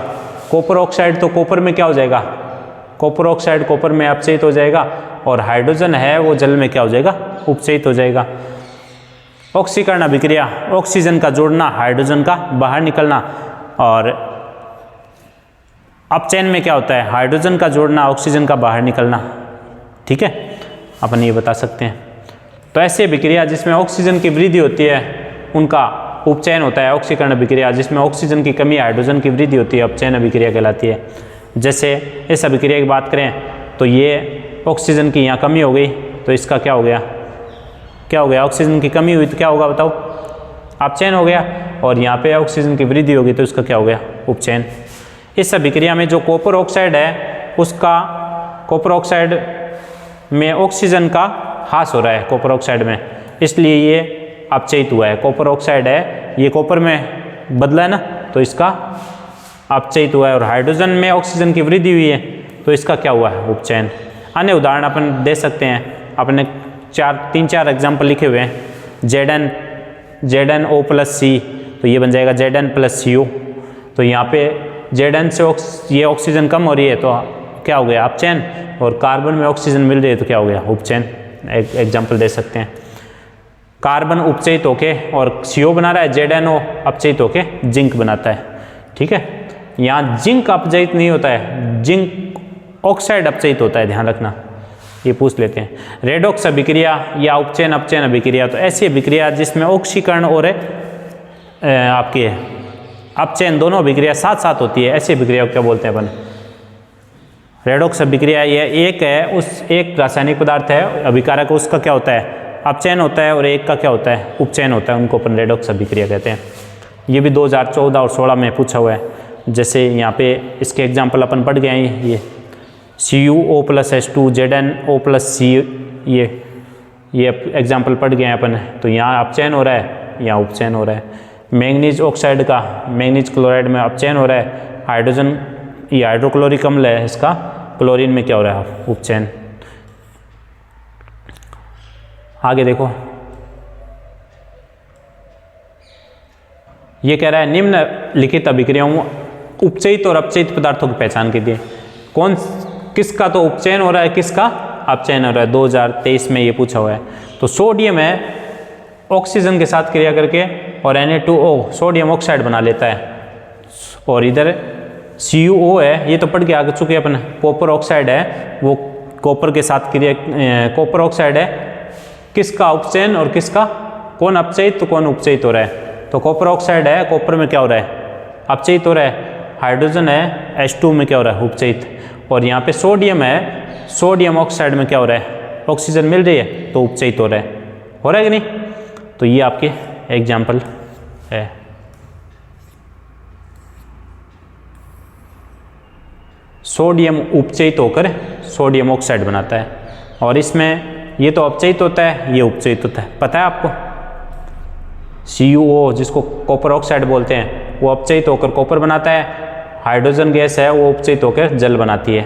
कॉपर ऑक्साइड, तो कॉपर में क्या हो जाएगा, कॉपर ऑक्साइड कॉपर में अपचयित हो जाएगा, और हाइड्रोजन है वो जल में क्या हो जाएगा, उपचयित हो जाएगा। ऑक्सीकरण अभिक्रिया, ऑक्सीजन का जोड़ना, हाइड्रोजन का बाहर निकलना, और अपचयन में क्या होता है, हाइड्रोजन का जोड़ना, ऑक्सीजन का बाहर निकलना। ठीक है, अपन ये बता सकते हैं। तो ऐसी अभिक्रिया जिसमें ऑक्सीजन की वृद्धि होती है उनका उपचयन होता है। ऑक्सीकरण अभिक्रिया जिसमें ऑक्सीजन की कमी, हाइड्रोजन की वृद्धि होती है, अपचयन अभिक्रिया कहलाती है। जैसे इस अभिक्रिया की बात करें तो ये ऑक्सीजन की यहाँ कमी हो गई, तो इसका क्या हो गया, क्या हो गया, ऑक्सीजन की कमी हुई तो क्या होगा बताओ, अपचयन हो गया। और यहाँ पे ऑक्सीजन की वृद्धि होगी तो इसका क्या हो गया, उपचयन। इस अभिक्रिया में जो कॉपर ऑक्साइड है उसका, कॉपर ऑक्साइड में ऑक्सीजन का ह्रास हो रहा है कॉपर ऑक्साइड में, इसलिए ये अपचयित हुआ है। कॉपर ऑक्साइड है ये कॉपर में बदला है ना, तो इसका अपचयित हुआ है। और हाइड्रोजन में ऑक्सीजन की वृद्धि हुई है तो इसका क्या हुआ है, उपचयन। अन्य उदाहरण अपन दे सकते हैं, अपने 3-4 एग्जाम्पल लिखे हुए हैं। ZnO प्लस C, तो ये बन जाएगा Zn प्लस CO। तो यहाँ पे Zn से ये ऑक्सीजन कम हो रही है तो क्या हो गया, अपचयन, और कार्बन में ऑक्सीजन मिल रही है तो क्या हो गया, उपचयन। एक एग्जाम्पल दे सकते हैं, कार्बन उपचयित होके और CO बना रहा है, ZnO अपचयित होके जिंक बनाता है। ठीक है, यहाँ जिंक अपचयित नहीं होता है, जिंक ऑक्साइड अपचयित होता है, ध्यान रखना, ये पूछ लेते हैं। रेडॉक्स अभिक्रिया या उपचयन अपचयन अभिक्रिया, तो ऐसी अभिक्रिया जिसमें ऑक्सीकरण और आपके अपचयन दोनों अभिक्रिया साथ साथ होती है, ऐसी अभिक्रिया को क्या बोलते हैं अपन, रेडॉक्स अभिक्रिया। ये एक है, उस एक रासायनिक पदार्थ है अभिकारक, उसका क्या होता है, अपचयन होता है, और एक का क्या होता है, उपचयन होता है, उनको अपन रेडॉक्स अभिक्रिया कहते हैं। ये भी 2014 और 16 में पूछा हुआ है। जैसे यहाँ पे इसके एग्जाम्पल अपन पढ़ गए हैं, ये CuO plus H2 ZnO plus C, ये एग्जाम्पल पढ़ गए हैं अपन। तो यहाँ अपचयन हो रहा है, यहाँ उपचयन हो रहा है। मैंगनीज ऑक्साइड का मैंगनीज क्लोराइड में अपचयन हो रहा है, हाइड्रोजन, ये हाइड्रोक्लोरिक अम्ल है, इसका क्लोरीन में क्या हो रहा है, उपचयन। आगे देखो, ये कह रहा है निम्नलिखित अभिक्रियाओं उपचयित और अपचयित पदार्थों की पहचान कीजिए। कौन, किसका तो उपचयन हो रहा है, किसका अपचयन हो रहा है, 2023 में ये पूछा हुआ है। तो सोडियम है, ऑक्सीजन के साथ क्रिया करके और Na2O सोडियम ऑक्साइड बना लेता है, और इधर CuO है, ये तो पढ़ के आ चुके अपन। कॉपर ऑक्साइड है, वो कॉपर के साथ क्रिया, कॉपर ऑक्साइड है, किसका उपचयन और किसका, कौन अपचयित तो कौन उपचयित हो रहा है। तो कॉपर ऑक्साइड है, कॉपर में क्या हो रहा है, अपचयित हो रहा है, हाइड्रोजन है H2 में क्या हो रहा है, उपचयित, और यहाँ पे सोडियम है, सोडियम ऑक्साइड में क्या हो रहा है, ऑक्सीजन मिल रही है तो उपचयित हो रहा है कि नहीं। तो ये आपके एग्जाम्पल है। सोडियम उपचयित होकर सोडियम ऑक्साइड बनाता है, और इसमें ये तो अपचयित होता है, ये उपचयित होता है, पता है आपको। CuO जिसको कॉपर ऑक्साइड बोलते हैं, वो अपचयित होकर कॉपर बनाता है, हाइड्रोजन गैस है वो उपचयित होकर जल बनाती है।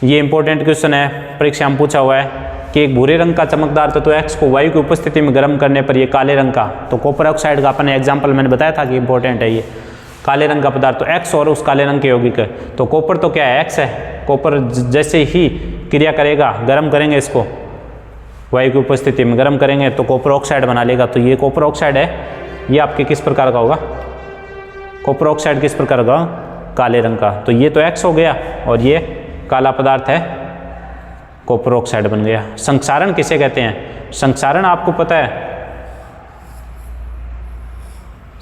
ये इंपॉर्टेंट क्वेश्चन है, परीक्षा में पूछा हुआ है कि एक भूरे रंग का चमकदार तत्व X को वायु की उपस्थिति में गर्म करने पर ये काले रंग का, तो कॉपर ऑक्साइड का अपने एग्जाम्पल मैंने बताया था कि इंपॉर्टेंट है ये, काले रंग का पदार्थ तो X और उस काले रंग के यौगिक है, तो कॉपर तो क्या है, X है। कॉपर जैसे ही क्रिया करेगा, गर्म करेंगे इसको, वायु की उपस्थिति में गर्म करेंगे तो कॉपर ऑक्साइड बना लेगा। तो ये कॉपर ऑक्साइड है, ये आपके किस प्रकार का होगा, कॉपर ऑक्साइड किस प्रकार का, काले रंग का। तो ये तो X हो गया और ये काला पदार्थ है, कॉपर ऑक्साइड बन गया। संक्षारण किसे कहते हैं, संक्षारण आपको पता है,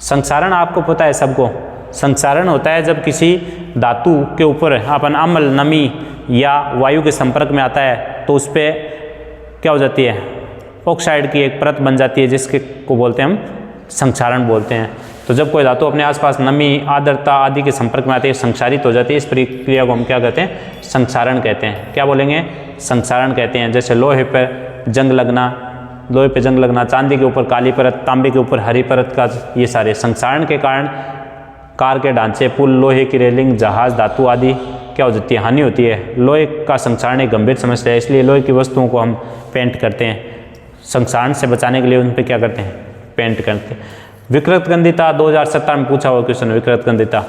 संक्षारण आपको पता है सबको। संक्षारण होता है जब किसी धातु के ऊपर अपन अम्ल, नमी या वायु के संपर्क में आता है तो उस पर क्या हो जाती है, ऑक्साइड की एक परत बन जाती है, जिसके को बोलते हैं हम संक्षारण बोलते हैं। तो जब कोई धातु अपने आसपास नमी, आर्द्रता आदि के संपर्क में आती है, संक्षारित हो जाती है, इस प्रक्रिया को हम क्या कहते हैं, संक्षारण कहते हैं। क्या बोलेंगे, संक्षारण कहते हैं। जैसे लोहे पर जंग लगना, लोहे पे जंग लगना, चांदी के ऊपर काली परत, तांबे के ऊपर हरी परत का, ये सारे संक्षारण के कारण कार के ढांचे, पुल, लोहे की रेलिंग, जहाज, धातु आदि क्या हो जाती है, हानि होती है। लोहे का संक्षारण एक गंभीर समस्या है, इसलिए लोहे की वस्तुओं को हम पेंट करते हैं, संक्षारण से बचाने के लिए उन पर क्या करते हैं, पेंट करते हैं। विकृत गंधिता 2017 में पूछा हुआ क्वेश्चन, विकृत गंधिता।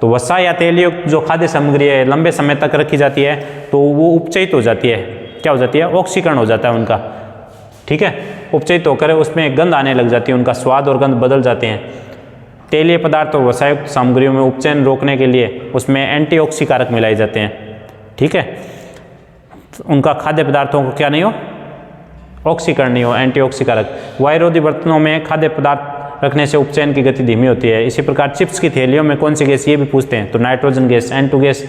तो वसा या तेलयुक्त जो खाद्य सामग्री है लंबे समय तक रखी जाती है तो वो उपचयित हो जाती है, क्या हो जाती है, ऑक्सीकरण हो जाता है उनका, ठीक है, उपचयित होकर उसमें गंध आने लग जाती है, उनका स्वाद और गंध बदल जाते हैं। तेलीय पदार्थ और वसायुक्त सामग्रियों में उपचयन रोकने के लिए उसमें एंटीऑक्सीकारक मिलाए जाते हैं, ठीक है। उनका खाद्य पदार्थों को क्या नहीं हो, ऑक्सीकरण नहीं हो, एंटीऑक्सीकारक। वायुरोधी बर्तनों में खाद्य पदार्थ रखने से उपचयन की गति धीमी होती है। इसी प्रकार चिप्स की थैलियों में कौन सी गैस, ये भी पूछते हैं, तो नाइट्रोजन गैस, N2 गैस,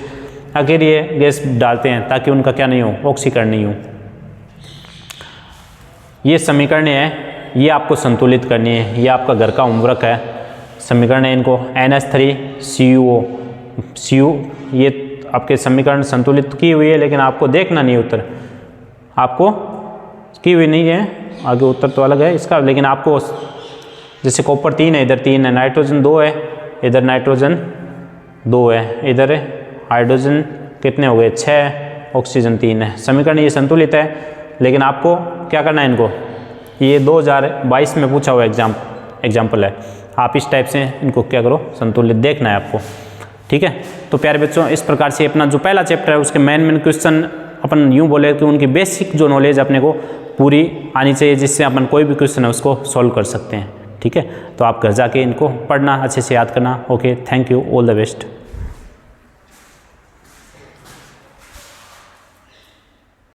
आखिर ये गैस डालते हैं ताकि उनका क्या नहीं हो, ऑक्सीकरण नहीं हो। ये समीकरण है, ये आपको संतुलित करनी है, ये आपका घर का होमवर्क है। समीकरण है, इनको NH3CuO, ये आपके समीकरण संतुलित की हुई है, लेकिन आपको देखना नहीं उत्तर, आपको की हुई नहीं है, आगे उत्तर तो अलग है इसका, लेकिन आपको जैसे कॉपर 3 है, इधर 3 है, नाइट्रोजन 2 है, इधर नाइट्रोजन 2 है, इधर हाइड्रोजन कितने हो गए, 6, ऑक्सीजन 3 है। समीकरण ये संतुलित है, लेकिन आपको क्या करना है, इनको, ये 2022 में पूछा हुआ एग्जाम्पल है, आप इस टाइप से इनको क्या करो, संतुलित देखना है आपको, ठीक है। तो प्यारे बच्चों, इस प्रकार से अपना जो पहला चैप्टर है उसके मेन क्वेश्चन अपन यूँ बोले कि उनकी बेसिक जो नॉलेज अपने को पूरी आनी चाहिए, जिससे अपन कोई भी क्वेश्चन है उसको सॉल्व कर सकते हैं, ठीक है। तो आप घर जाके इनको पढ़ना, अच्छे से याद करना। Okay, thank you, all the best.